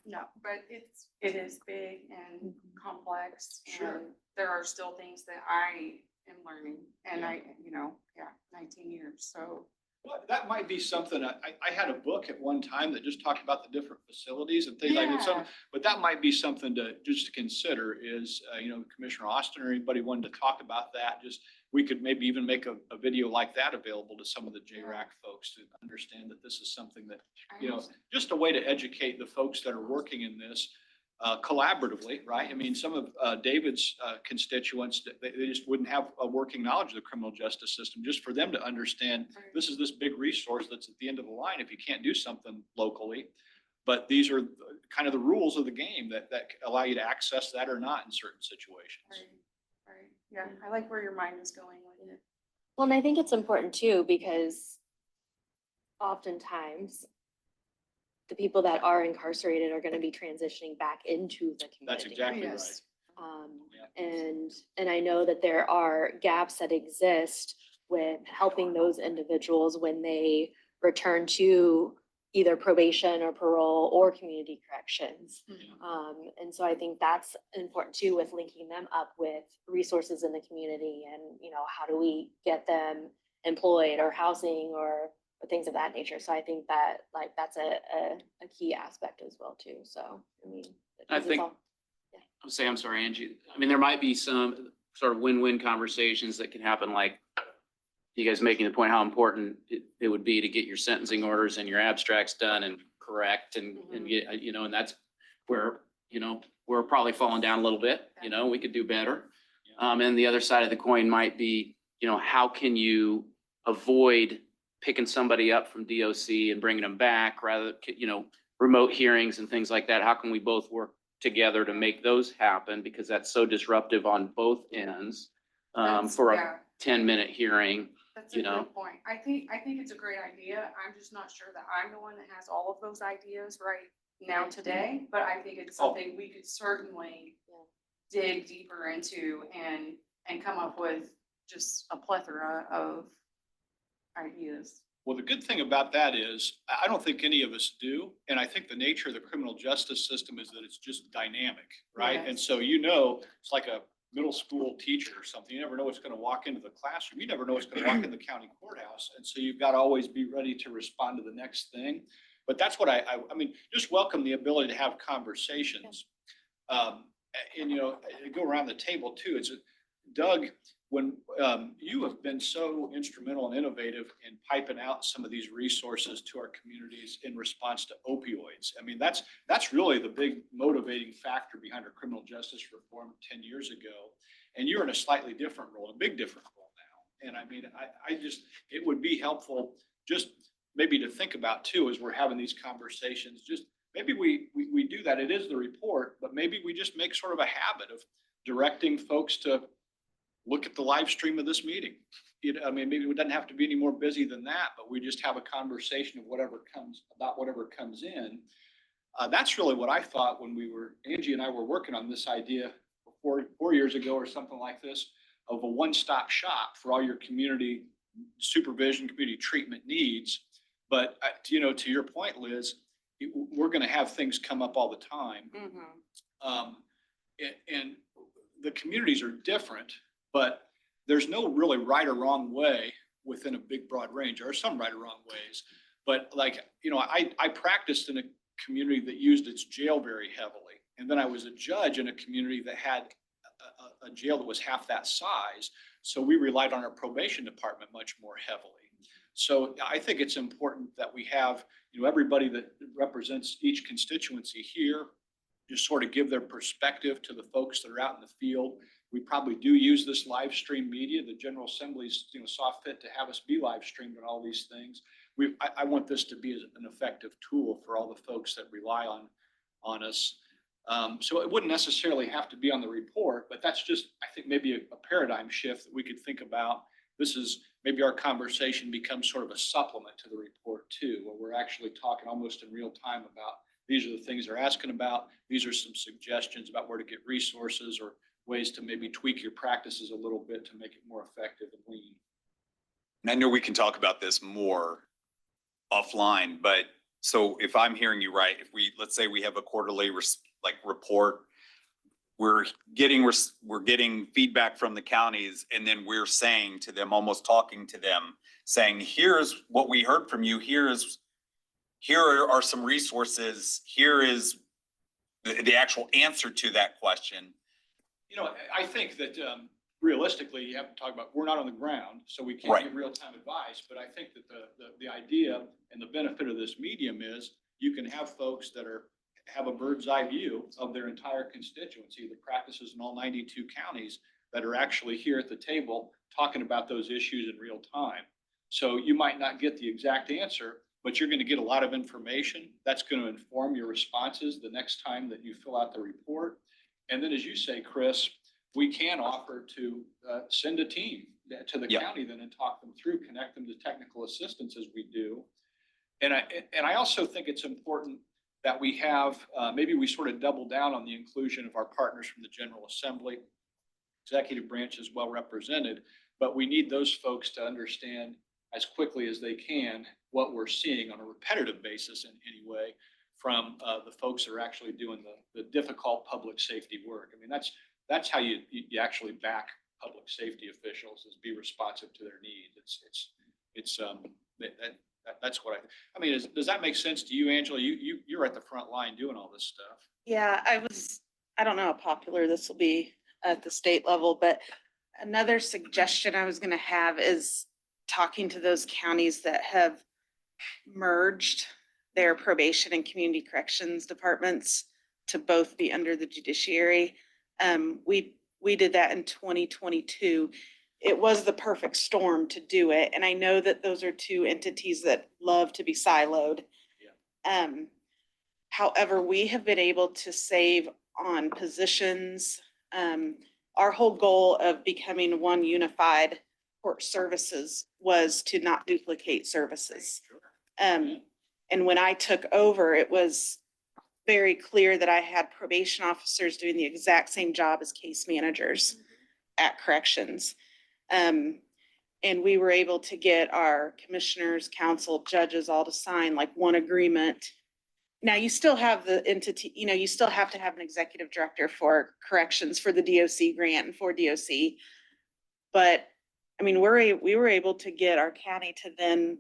S9: no, but it is big and complex.
S2: Sure.
S9: And there are still things that I am learning and 19 years, so.
S2: well, that might be something. I had a book at one time that just talked about the different facilities and things like that. But that might be something to consider is, Commissioner Austin or anybody wanted to talk about that. We could maybe even make a video like that available to some of the JRAC folks to understand that this is something that, just a way to educate the folks that are working in this collaboratively, right? I mean, some of David's constituents, they just wouldn't have a working knowledge of the criminal justice system, just for them to understand this is this big resource that's at the end of the line if you can't do something locally. But these are kind of the rules of the game that allow you to access that or not in certain situations.
S9: Right. Yeah, I like where your mind is going with it.
S11: Well, and I think it's important too, because oftentimes the people that are incarcerated are gonna be transitioning back into the community.
S2: That's exactly right.
S9: Yes.
S11: And I know that there are gaps that exist with helping those individuals when they return to either probation or parole or community corrections. And so I think that's important too, with linking them up with resources in the community and, how do we get them employed or housing or things of that nature. So I think that that's a key aspect as well too. So, I mean.
S4: I think, I'm sorry, Angie. I mean, there might be some sort of win-win conversations that can happen, like you guys making the point how important it would be to get your sentencing orders and your abstracts done and correct and get, and that's where, we're probably falling down a little bit, we could do better. And the other side of the coin might be, how can you avoid picking somebody up from DOC and bringing them back rather, remote hearings and things like that? How can we both work together to make those happen? Because that's so disruptive on both ends for a 10-minute hearing.
S9: That's a good point. I think it's a great idea. I'm just not sure that I'm the one that has all of those ideas right now today, but I think it's something we could certainly dig deeper into and come up with just a plethora of ideas.
S2: Well, the good thing about that is I don't think any of us do. And I think the nature of the criminal justice system is that it's just dynamic, right?
S9: Yes.
S2: And so, it's like a middle school teacher or something. You never know what's going to walk into the classroom. You never know what's going to walk in the county courthouse. And so you've got to always be ready to respond to the next thing. But that's what I mean, just welcome the ability to have conversations. And, go around the table too. It's Doug, when you have been so instrumental and innovative in piping out some of these resources to our communities in response to opioids. I mean, that's really the big motivating factor behind our criminal justice reform 10 years ago. And you're in a slightly different role, a big different role now. And I mean, it would be helpful just maybe to think about too, as we're having these conversations, just maybe we do that. It is the report, but maybe we just make sort of a habit of directing folks to look at the live stream of this meeting, you know, I mean, maybe it doesn't have to be any more busy than that, but we just have a conversation of whatever comes in. That's really what I thought when Angie and I were working on this idea 4 years ago or something like this, of a one-stop shop for all your community supervision, community treatment needs. But, you know, to your point, Liz, we're going to have things come up all the time. And the communities are different, but there's no really right or wrong way within a big, broad range. There are some right or wrong ways, but like, you know, I practiced in a community that used its jail very heavily. And then I was a judge in a community that had a jail that was half that size. So we relied on our probation department much more heavily. So I think it's important that we have, you know, everybody that represents each constituency here just sort of give their perspective to the folks that are out in the field. We probably do use this live stream media. The General Assembly's, you know, saw fit to have us be live streamed on all these things. I want this to be an effective tool for all the folks that rely on us. So it wouldn't necessarily have to be on the report, but that's just, I think, maybe a paradigm shift that we could think about. This is maybe our conversation becomes sort of a supplement to the report too, where we're actually talking almost in real time about these are the things they're asking about. These are some suggestions about where to get resources or ways to maybe tweak your practices a little bit to make it more effective and lean.
S3: And I know we can talk about this more offline, but so if I'm hearing you right, let's say we have a quarterly report, we're getting feedback from the counties, and then we're saying to them, almost talking to them, saying, here's what we heard from you. Here are some resources. Here is the actual answer to that question.
S2: You know, I think that realistically, you have to talk about, we're not on the ground, so we can't give real-time advice. But I think that the idea and the benefit of this medium is you can have folks that have a bird's eye view of their entire constituency, the practices in all 92 counties that are actually here at the table talking about those issues in real time. So you might not get the exact answer, but you're going to get a lot of information that's going to inform your responses the next time that you fill out the report. And then, as you say, Chris, we can offer to send a team to the county then and talk them through, connect them to technical assistance as we do. And I also think it's important that we have, maybe we sort of double down on the inclusion of our partners from the General Assembly. Executive branch is well represented, but we need those folks to understand as quickly as they can what we're seeing on a repetitive basis in any way from the folks that are actually doing the difficult public safety work. I mean, that's how you actually back public safety officials, is be responsive to their needs. That's what I mean, does that make sense to you, Angela? You're at the front line doing all this stuff.
S7: Yeah, I don't know how popular this will be at the state level, but another suggestion I was gonna have is talking to those counties that have merged their probation and community corrections departments to both be under the judiciary. We did that in 2022. It was the perfect storm to do it. And I know that those are two entities that love to be siloed. Yeah. However, we have been able to save on positions. Our whole goal of becoming one unified court services was to not duplicate services. And when I took over, it was very clear that I had probation officers doing the exact same job as case managers at corrections. And we were able to get our commissioners, council, judges all to sign like one agreement. Now you still have the entity, you know, you still have to have an executive director for corrections for the DOC grant and for DOC. But I mean, we were able to get our county to then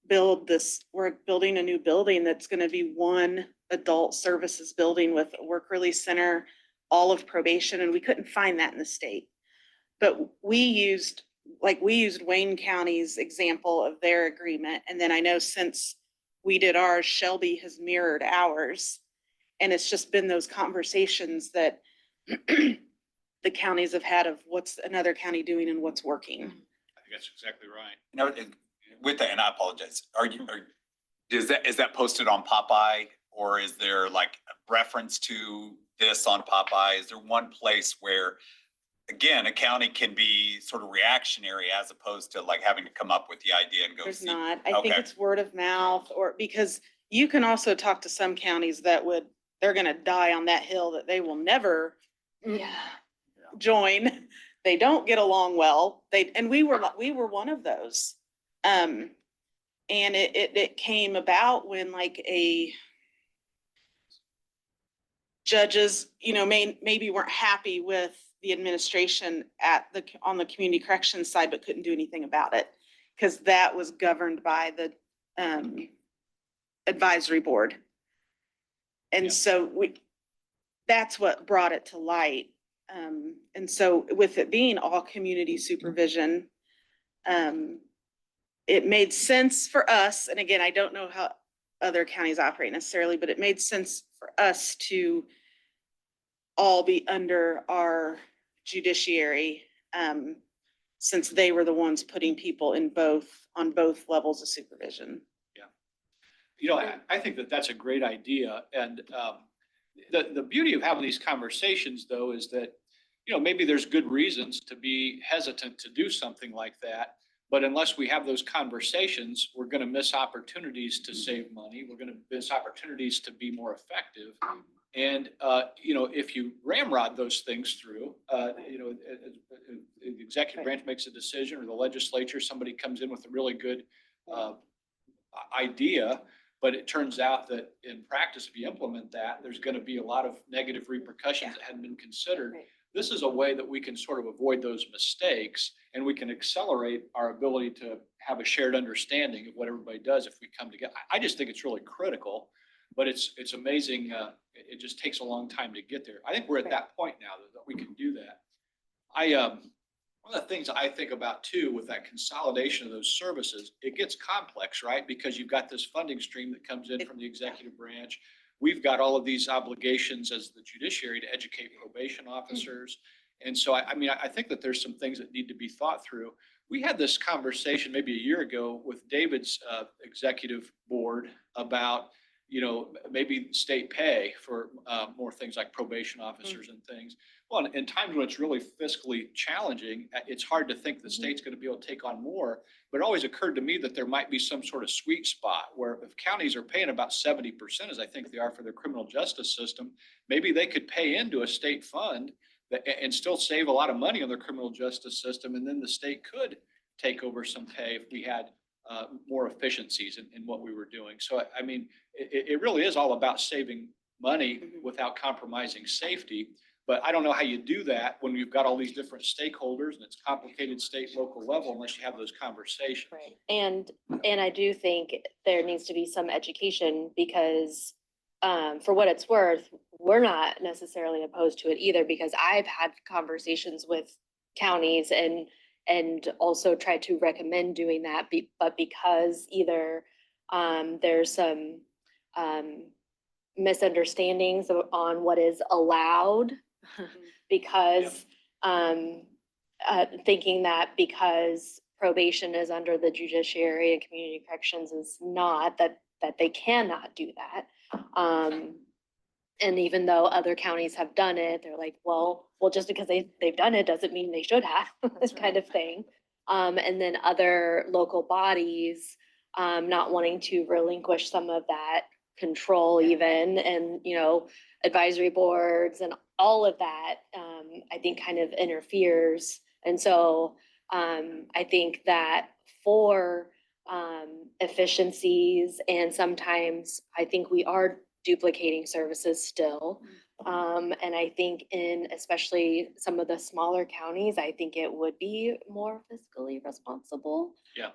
S7: build this. We're building a new building that's going to be one adult services building with a work release center, all of probation, and we couldn't find that in the state. But we used Wayne County's example of their agreement. And then I know since we did ours, Shelby has mirrored ours. And it's just been those conversations that the counties have had of what's another county doing and what's working.
S2: I think that's exactly right.
S3: Now, with that, and I apologize, is that posted on Popeye, or is there like a reference to this on Popeye? Is there one place where again, a county can be sort of reactionary as opposed to like having to come up with the idea and go
S7: There's
S3: see.
S7: not. I think
S3: Okay.
S7: it's word of mouth or because you can also talk to some counties that they're gonna die on that hill that they will never join. They don't get along well. And we were one of those. And it came about when like judges, maybe weren't happy with the administration on the community corrections side, but couldn't do anything about it. Cause that was governed by the advisory board.
S2: Yeah.
S7: And so that's what brought it to light. And so with it being all community supervision, it made sense for us. And again, I don't know how other counties operate necessarily, but it made sense for us to all be under our judiciary, since they were the ones putting people on both levels of supervision.
S2: I think that that's a great idea. And the beauty of having these conversations, though, is that, maybe there's good reasons to be hesitant to do something like that. But unless we have those conversations, we're going to miss opportunities to save money. We're going to miss opportunities to be more effective. And, if you ramrod those things through, the executive branch makes a decision or the legislature, somebody comes in with a really good idea, but it turns out that in practice, if you implement that, there's going to be a lot of negative repercussions that hadn't been considered.
S11: Right.
S2: This is a way that we can sort of avoid those mistakes and we can accelerate our ability to have a shared understanding of what everybody does if we come together. I just think it's really critical, but it's amazing. It just takes a long time to get there. I think we're at that point now that we can do that. One of the things I think about too, with that consolidation of those services, it gets complex, right? Because you've got this funding stream that comes in from the executive branch. We've got all of these obligations as the judiciary to educate probation officers. And so, I think that there's some things that need to be thought through. We had this conversation maybe a year ago with David's executive board about, maybe state pay for more things like probation officers and things. Well, in times when it's really fiscally challenging, it's hard to think the state's going to be able to take on more. But it always occurred to me that there might be some sort of sweet spot where if counties are paying about 70%, as I think they are for their criminal justice system, maybe they could pay into a state fund and still save a lot of money on their criminal justice system. And then the state could take over some pay if we had more efficiencies in what we were doing. So, it really is all about saving money without compromising safety. But I don't know how you do that when you've got all these different stakeholders and it's complicated state, local level, unless you have those conversations.
S11: Right. And I do think there needs to be some education because for what it's worth, we're not necessarily opposed to it either, because I've had conversations with counties and also tried to recommend doing that, but because either there's some misunderstandings on what is allowed because thinking that because probation is under the judiciary and community corrections is not, that they cannot do that. And even though other counties have done it, they're like, well, just because they've done it doesn't mean they should have, this kind of thing. And then other local bodies not wanting to relinquish some of that control even, and, advisory boards and all of that, I think kind of interferes. And so I think that for efficiencies, and sometimes I think we are duplicating services still. And I think in especially some of the smaller counties, I think it would be more fiscally responsible.
S2: Yeah.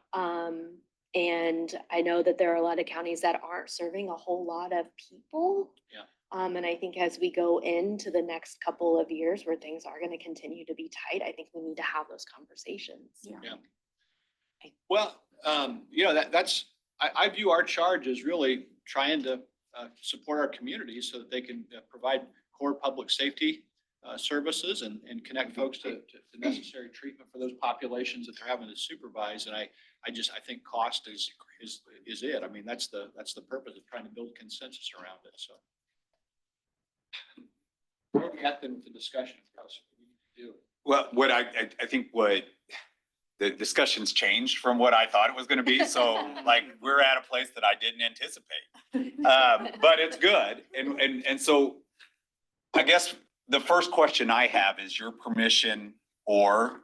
S11: And I know that there are a lot of counties that aren't serving a whole lot of people.
S2: Yeah.
S11: And I think as we go into the next couple of years where things are going to continue to be tight, I think we need to have those conversations.
S2: Yeah. Well, I view our charge as really trying to support our communities so that they can provide core public safety services and connect folks to necessary treatment for those populations that they're having to supervise. And I think cost is it. That's the purpose of trying to build consensus around it. So where are we at then with the discussion? What we need to do?
S3: Well, I think what the discussion's changed from what I thought it was gonna be. So like, we're at a place that I didn't anticipate. But it's good. And so I guess the first question I have is your permission, or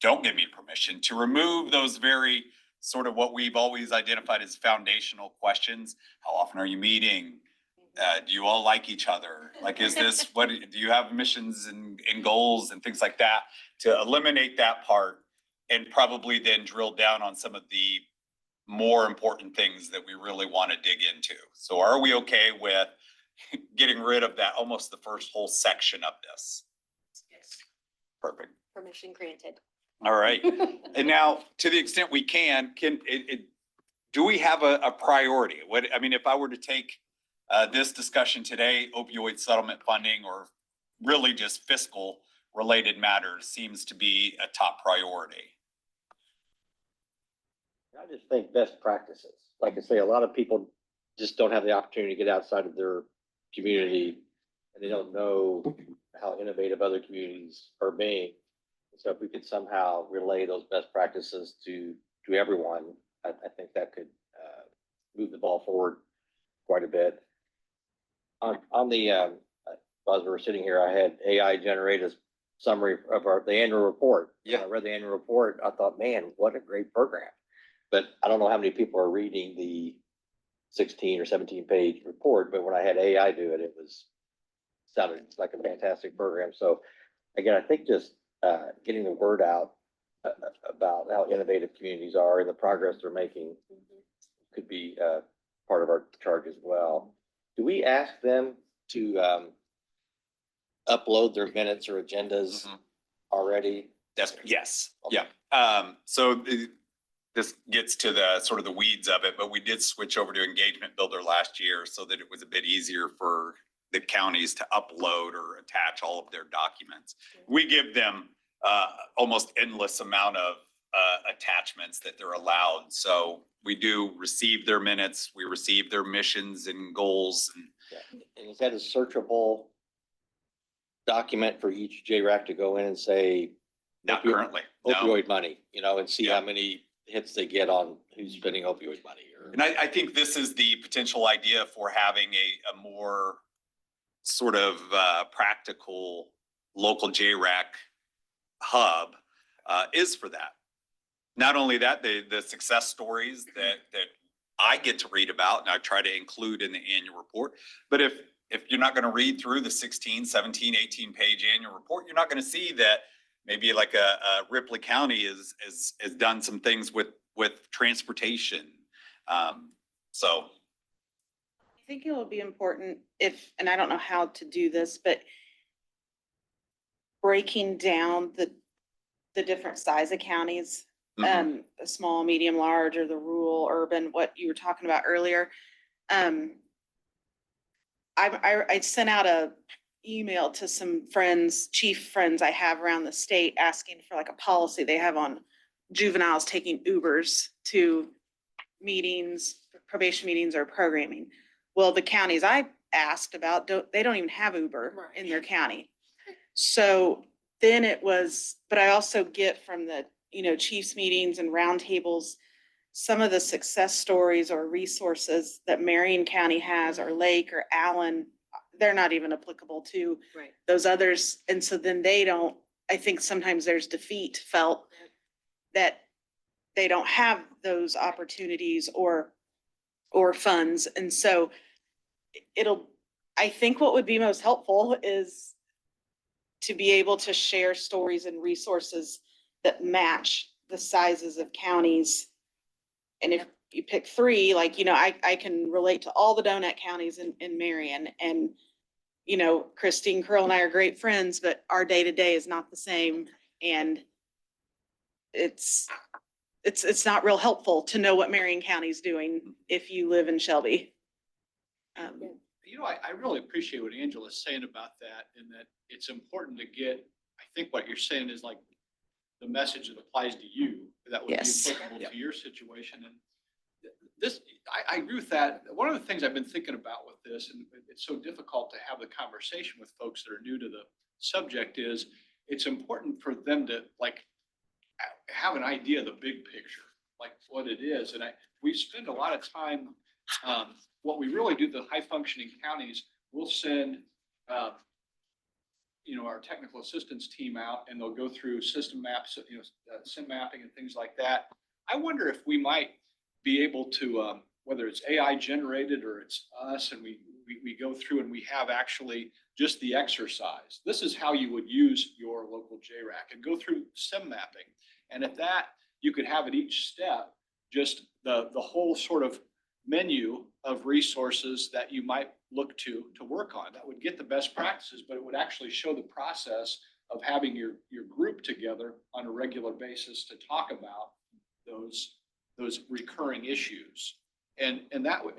S3: don't give me permission, to remove those very sort of what we've always identified as foundational questions. How often are you meeting? Do you all like each other? Like, is this, what, do you have missions and goals and things like that? To eliminate that part and probably then drill down on some of the more important things that we really want to dig into. So are we okay with getting rid of that, almost the first whole section of this?
S11: Yes.
S3: Perfect.
S11: Permission granted.
S3: All right. And now, to the extent we can do we have a priority? What, I mean, if I were to take this discussion today, opioid settlement funding, or really just fiscal related matters, seems to be a top priority.
S5: I just think best practices. Like I say, a lot of people just don't have the opportunity to get outside of their community, and they don't know how innovative other communities are being. So if we could somehow relay those best practices to everyone, I think that could move the ball forward quite a bit. On the as we were sitting here, I had AI generate a summary of the annual report.
S3: Yeah.
S5: When I read the annual report, I thought, man, what a great program. But I don't know how many people are reading the 16 or 17-page report, but when I had AI do it, sounded like a fantastic program. So again, I think just getting the word out about how innovative communities are and the progress they're making could be part of our charge as well. Do we ask them to upload their minutes or agendas already?
S3: Yes.
S5: Okay.
S3: Yeah. So this gets to the sort of the weeds of it, but we did switch over to Engagement Builder last year so that it was a bit easier for the counties to upload or attach all of their documents. We give them almost endless amount of attachments that they're allowed. So we do receive their minutes, we receive their missions and goals. And
S5: Yeah. And is that a searchable document for each JRAC to go in and say,
S3: not
S5: opioid-
S3: currently, no.
S5: opioid money, and see
S3: Yeah.
S5: how many hits they get on who's spending opioid money?
S3: And I think this is the potential idea for having a more sort of practical local JRAC hub is for that. Not only that, the success stories that I get to read about and I try to include in the annual report. But if you're not going to read through the 16, 17, 18-page annual report, you're not going to see that maybe like a Ripley County has done some things with transportation. So
S7: I think it will be important if, and I don't know how to do this, but breaking down the different size of counties, small, medium, large, or the rural, urban, what you were talking about earlier. I sent out a email to some friends, chief friends I have around the state, asking for like a policy they have on juveniles taking Ubers to meetings, probation meetings, or programming. Well, the counties I asked about, they don't even have Uber in their county. So then it was, but I also get from the, chiefs meetings and roundtables, some of the success stories or resources that Marion County has, or Lake or Allen, they're not even applicable to those others. And so then I think sometimes there's defeat felt that they don't have those opportunities or funds. And so I think what would be most helpful is to be able to share stories and resources that match the sizes of counties. And if you pick three, like, I can relate to all the donut counties in Marion, and, Christine Curl and I are great friends, but our day-to-day is not the same. And it's not real helpful to know what Marion County is doing if you live in Shelby.
S2: I really appreciate what Angela's saying about that, and that it's important to get, I think what you're saying is like the message that applies to you, that would be
S7: Yes.
S2: applicable to your situation. And this, I agree with that. One of the things I've been thinking about with this, and it's so difficult to have the conversation with folks that are new to the subject, is it's important for them to like have an idea of the big picture, like what it is. And we spend a lot of time, what we really do, the high functioning counties, we'll send, our technical assistance team out and they'll go through system maps, sim mapping and things like that. I wonder if we might be able to, whether it's AI generated or it's us, and we go through and we have actually just the exercise. This is how you would use your local JRAC and go through sim mapping. And at that, you could have at each step, just the whole sort of menu of resources that you might look to work on. That would get the best practices, but it would actually show the process of having your group together on a regular basis to talk about those recurring issues. And that would,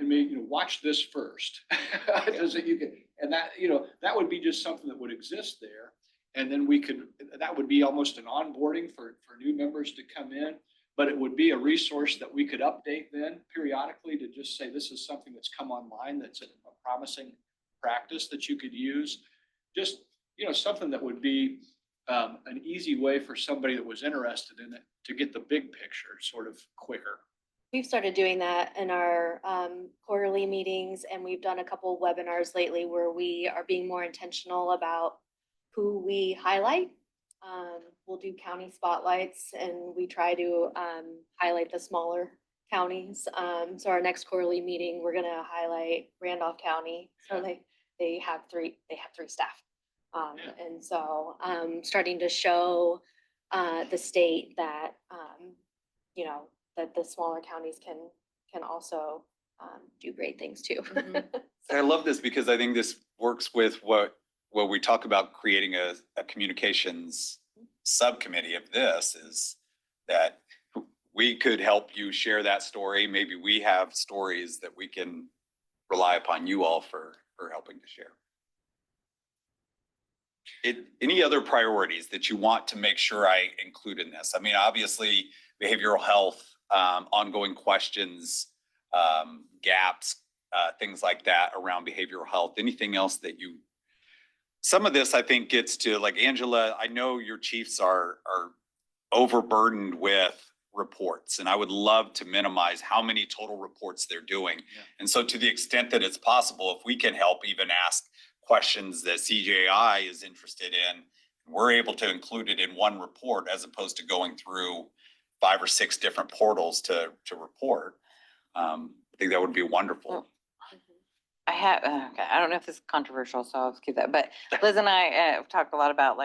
S2: watch this first. That would be just something that would exist there. And then that would be almost an onboarding for new members to come in, but it would be a resource that we could update then periodically to just say, this is something that's come online, that's a promising practice that you could use. Just, something that would be an easy way for somebody that was interested in it to get the big picture sort of quicker.
S11: We've started doing that in our quarterly meetings, and we've done a couple webinars lately where we are being more intentional about who we highlight. We'll do county spotlights and we try to highlight the smaller counties. So our next quarterly meeting, we're gonna highlight Randolph County. So they have three staff. And so starting to show the state that, that the smaller counties can also do great things too.
S3: I love this because I think this works with what we talk about, creating a communications subcommittee of this, is that we could help you share that story. Maybe we have stories that we can rely upon you all for helping to share. Any other priorities that you want to make sure I include in this? I mean, obviously, behavioral health, ongoing questions, gaps, things like that around behavioral health. Anything else that some of this I think gets to, like Angela, I know your chiefs are overburdened with reports, and I would love to minimize how many total reports they're doing. Yeah. And so to the extent that it's possible, if we can help even ask questions that CJI is interested in, we're able to include it in one report as opposed to going through 5 or 6 different portals to report. I think that would be wonderful.
S8: Okay, I don't know if this is controversial, so I'll keep that, but Liz and I have talked a lot about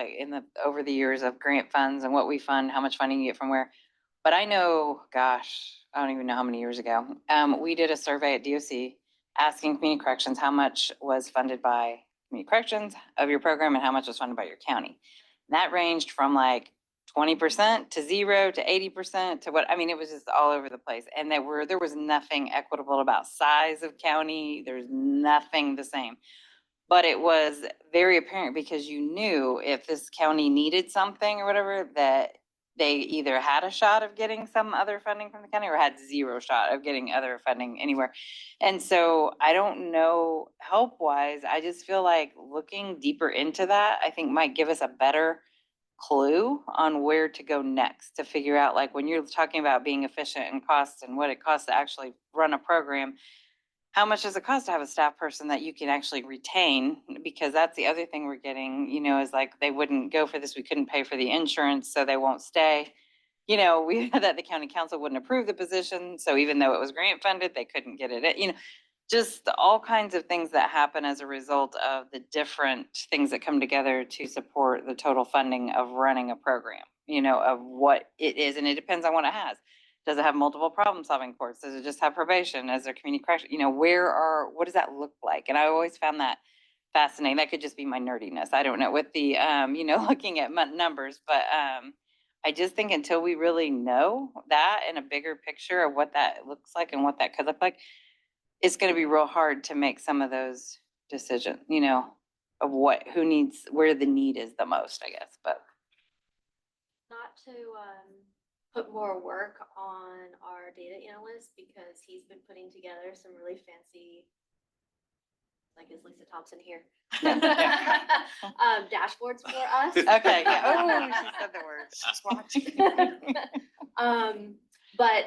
S8: over the years of grant funds and what we fund, how much funding you get from where. But I know, gosh, I don't even know how many years ago, we did a survey at DOC asking community corrections how much was funded by community corrections of your program and how much was funded by your county. And that ranged from 20% to 0 to 80% to it was just all over the place. And there was nothing equitable about size of county. There's nothing the same. But it was very apparent because you knew if this county needed something or whatever, that they either had a shot of getting some other funding from the county or had 0 shot of getting other funding anywhere. And so I don't know, help wise, I just feel like looking deeper into that, I think might give us a better clue on where to go next to figure out, when you're talking about being efficient and costs and what it costs to actually run a program, how much does it cost to have a staff person that you can actually retain? Because that's the other thing we're getting, is they wouldn't go for this. We couldn't pay for the insurance, so they won't stay. We had that the county council wouldn't approve the position. So even though it was grant funded, they couldn't get it. Just all kinds of things that happen as a result of the different things that come together to support the total funding of running a program, of what it is. And it depends on what it has. Does it have multiple problem-solving courts? Does it just have probation? Is there community correction? What does that look like? And I always found that fascinating. That could just be my nerdiness. I don't know, with the, looking at numbers, but I just think until we really know that in a bigger picture of what that looks like and what that could look like, it's going to be real hard to make some of those decisions, of where the need is the most, I guess, but.
S11: Not to put more work on our data analyst because he's been putting together some really fancy like is Lisa Thompson here? Dashboards for us.
S8: Okay, yeah, oh, she said the word. She's watching.
S11: But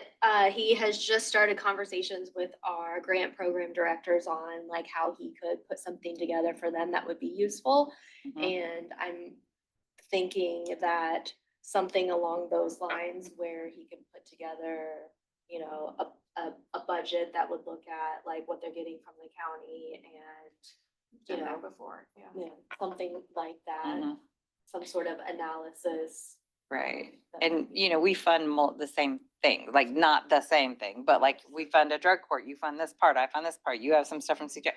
S11: he has just started conversations with our grant program directors on like how he could put something together for them that would be useful.
S8: Mhm.
S11: And I'm thinking that something along those lines where he can put together, you know, a budget that would look at like what they're getting from the county and, you
S9: Done
S11: know,
S9: that before, yeah.
S11: something like that,
S8: Mhm.
S11: some sort of analysis.
S8: Right, and you know, we fund the same thing, like not the same thing, but like we fund a drug court, you fund this part, I fund this part, you have some stuff from CJ.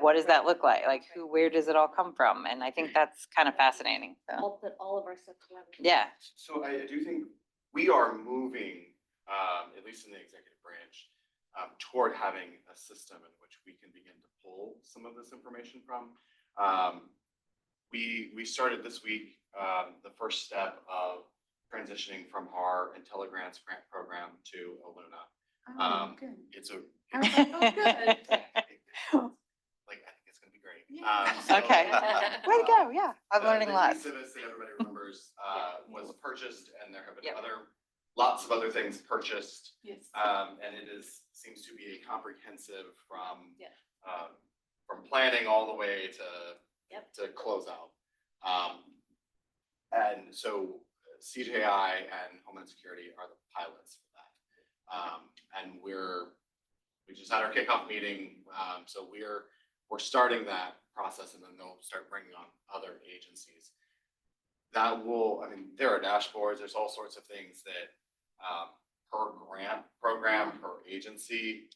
S8: What does that look like? Like who, where does it all come from? And I think that's kind of fascinating, so,
S11: I'll put all of our stuff together.
S8: yeah.
S6: So I do think we are moving, at least in the executive branch, toward having a system in which we can begin to pull some of this information from. We started this week, the first step of transitioning from our IntelliGrants grant program to Aluna.
S9: Oh, good.
S6: It's a,
S9: I was like, oh, good.
S6: like, I think it's gonna be great.
S9: Yeah.
S8: Okay. Way to go, yeah, I'm learning
S6: The
S8: lots.
S6: e-civis that everybody remembers, was purchased, and there have been
S8: Yep.
S6: lots of other things purchased.
S9: Yes.
S6: And seems to be a comprehensive from,
S11: Yeah.
S6: from planning all the way to,
S11: Yep.
S6: to close out. And so CJI and Homeland Security are the pilots for that. And we just had our kickoff meeting, so we're starting that process, and then they'll start bringing on other agencies. That will, I mean, there are dashboards, there's all sorts of things that, per grant program, per agency,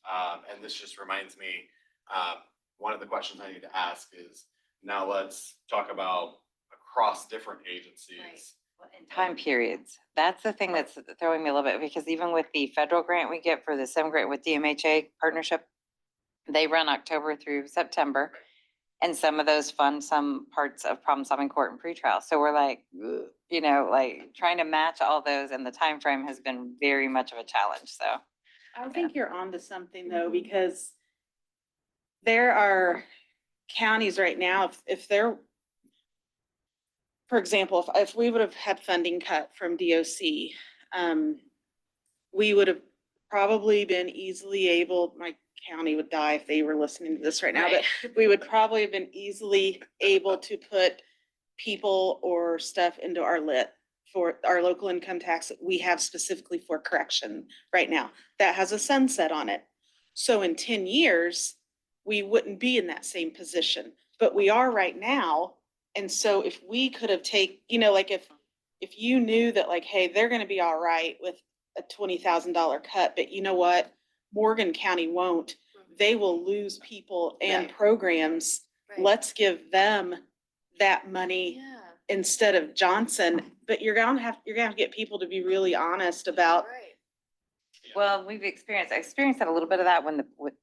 S6: and this just reminds me, one of the questions I need to ask is, now let's talk about across different agencies.
S8: And time periods. That's the thing that's throwing me a little bit, because even with the federal grant we get for the SIM grant with DMHA partnership, they run October through September. And some of those fund some parts of problem solving court and pretrial. So we're like, ugh, you know, like trying to match all those, and the time frame has been very much of a challenge, so.
S7: I think you're onto something though, because there are counties right now, if they're, for example, if we would have had funding cut from DOC, we would have probably been easily able, my county would die if they were listening to this right now, but we would probably have been easily able to put people or stuff into our lit for our local income tax that we have specifically for correction right now. That has a sunset on it. So in 10 years, we wouldn't be in that same position, but we are right now. And so if we could have you know, like if you knew that like, hey, they're gonna be all right with a $20,000 cut, but you know what? Morgan County won't. They will lose people and programs.
S11: Right.
S7: Let's give them that money
S11: Yeah.
S7: instead of Johnson. But you're gonna have to get people to be really honest about.
S11: Right.
S8: Well, I experienced that a little bit of that when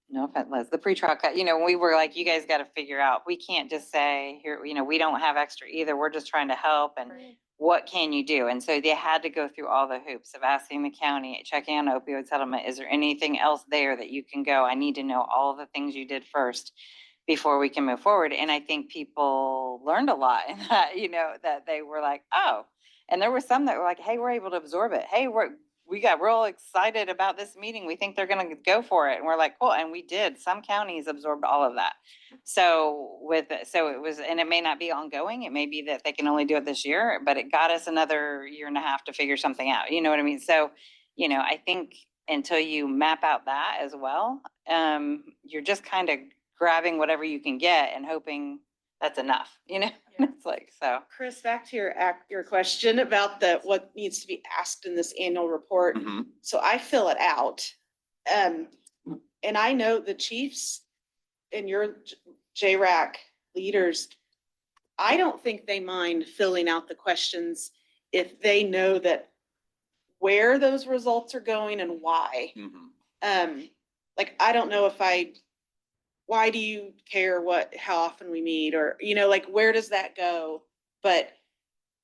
S8: no offense, Liz, the pretrial cut, you know, when we were like, you guys got to figure out, we can't just say here, you know, we don't have extra either. We're just trying to help, and
S11: Right.
S8: what can you do? And so they had to go through all the hoops of asking the county, checking on opioid settlement. Is there anything else there that you can go? I need to know all the things you did first before we can move forward. And I think people learned a lot in that, you know, that they were like, oh, and there were some that were like, hey, we're able to absorb it. Hey, we got real excited about this meeting. We think they're going to go for it. And we're like, cool. And we did. Some counties absorbed all of that. So it was, and it may not be ongoing. It may be that they can only do it this year, but it got us another year and a half to figure something out. You know what I mean? So, you know, I think until you map out that as well, you're just kind of grabbing whatever you can get and hoping that's enough, you know? It's like, so.
S7: Chris, back to your question about what needs to be asked in this annual report.
S3: Mhm.
S7: So I fill it out. And I know the chiefs and your JRAC leaders, I don't think they mind filling out the questions if they know that where those results are going and why.
S3: Mhm.
S7: Like, I don't know why do you care how often we meet, or, you know, like, where does that go? But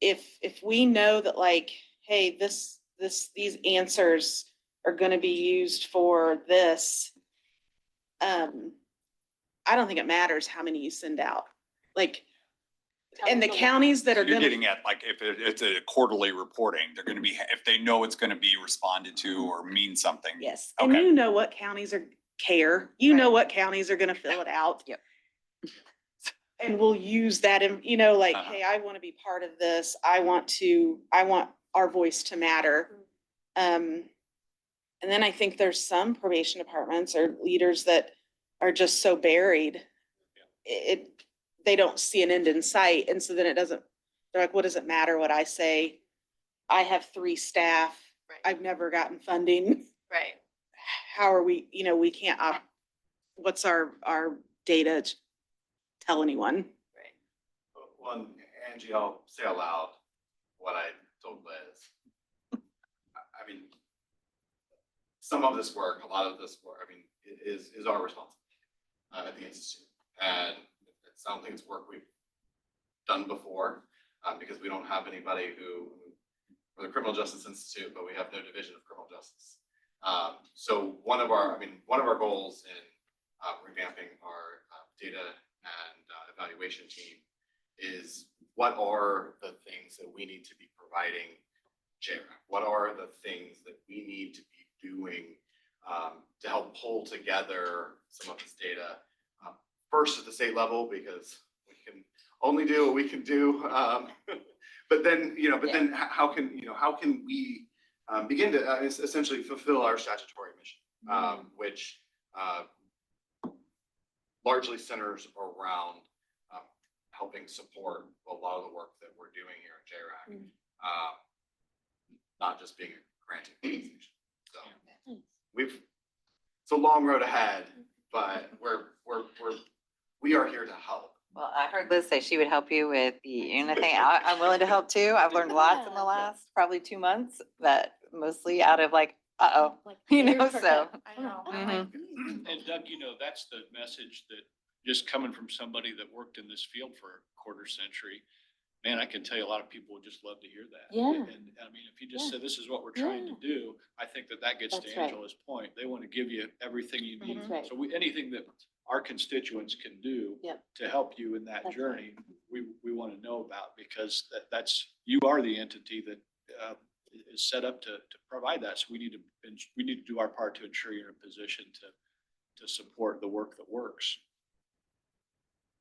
S7: if we know that like, hey, these answers are gonna be used for this, I don't think it matters how many you send out. Like,
S11: Tell
S7: and
S11: us
S7: the
S11: the
S7: counties that are
S3: You're
S7: gonna,
S3: getting at like if it's a quarterly reporting, they're gonna be, if they know it's gonna be responded to or mean something.
S7: yes, and
S3: Okay.
S7: you know what counties are care, you know
S8: Right.
S7: what counties are gonna fill it out.
S8: Yep.
S7: And we'll use that in, you know, like,
S3: Uh-huh.
S7: hey, I want to be part of this. I want our voice to matter. And then I think there's some probation departments or leaders that are just so buried. They don't see an end in sight. And so then they're like, what does it matter what I say? I have 3 staff.
S11: Right.
S7: I've never gotten funding.
S11: Right.
S7: How are we, we can't, what's our data to tell anyone?
S6: One, Angie, I'll say aloud what I told Liz. I mean, some of this work, a lot of this work, I mean, is our responsibility at the institute. And I don't think it's work we've done before, because we don't have anybody we're the Criminal Justice Institute, but we have no division of criminal justice. So one of our goals in revamping our data and evaluation team is what are the things that we need to be providing JRAC? What are the things that we need to be doing to help pull together some of this data? First at the state level, because we can only do what we can do. But then, then how can we begin to essentially fulfill our statutory mission, which largely centers around helping support a lot of the work that we're doing here at JRAC, not just being a granting organization. So it's a long road ahead, but we are here to help.
S8: Well, I heard Liz say she would help you with the unit thing. I'm willing to help too. I've learned lots in the last probably 2 months, that mostly out of like, so.
S9: I know.
S8: Mhm.
S2: And Doug, that's the message that just coming from somebody that worked in this field for a quarter century, man, I can tell you a lot of people would just love to hear that.
S11: Yeah.
S2: And I mean, if you just said, this is what we're trying to do, I think that gets
S11: That's
S2: to
S11: right.
S2: Angela's point. They want to give you everything you need.
S11: That's right.
S2: So anything that our constituents can do
S11: Yep.
S2: to help you in that
S11: That's
S2: journey, we want to know about, because you are the entity that is set up to provide that. So we need to do our part to ensure you're in a position to support the work that works.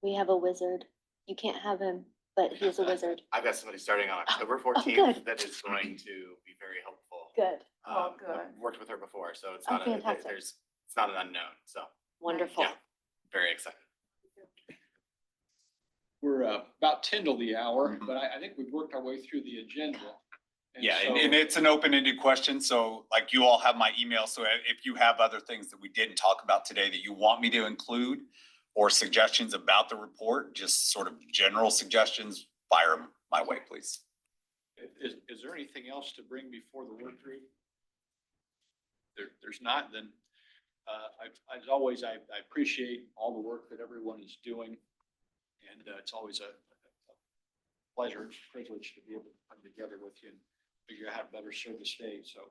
S11: We have a wizard. You can't have him, but he's a wizard.
S6: I've got somebody starting on October
S11: good.
S6: 14th that is going to be very helpful.
S11: Good.
S9: Good.
S6: I've worked with her before, so it's
S11: Oh,
S6: not
S11: fantastic.
S6: it's not an unknown. So
S11: Wonderful.
S6: yeah, very excited.
S2: We're about 10 till the hour,
S3: Mhm.
S2: but I think we've worked our way through the agenda.
S3: Yeah,
S2: so-
S3: and it's an open-ended question, so like you all have my email, so if you have other things that we didn't talk about today that you want me to include, or suggestions about the report, just sort of general suggestions, fire them my way, please.
S2: Is there anything else to bring before the work group? There's not, then, as always, I appreciate all the work that everyone is doing. And it's always a pleasure, privilege to be able to come together with you and figure out how to better serve the state. So,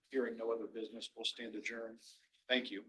S2: hearing no other business, we'll stand adjourned. Thank you.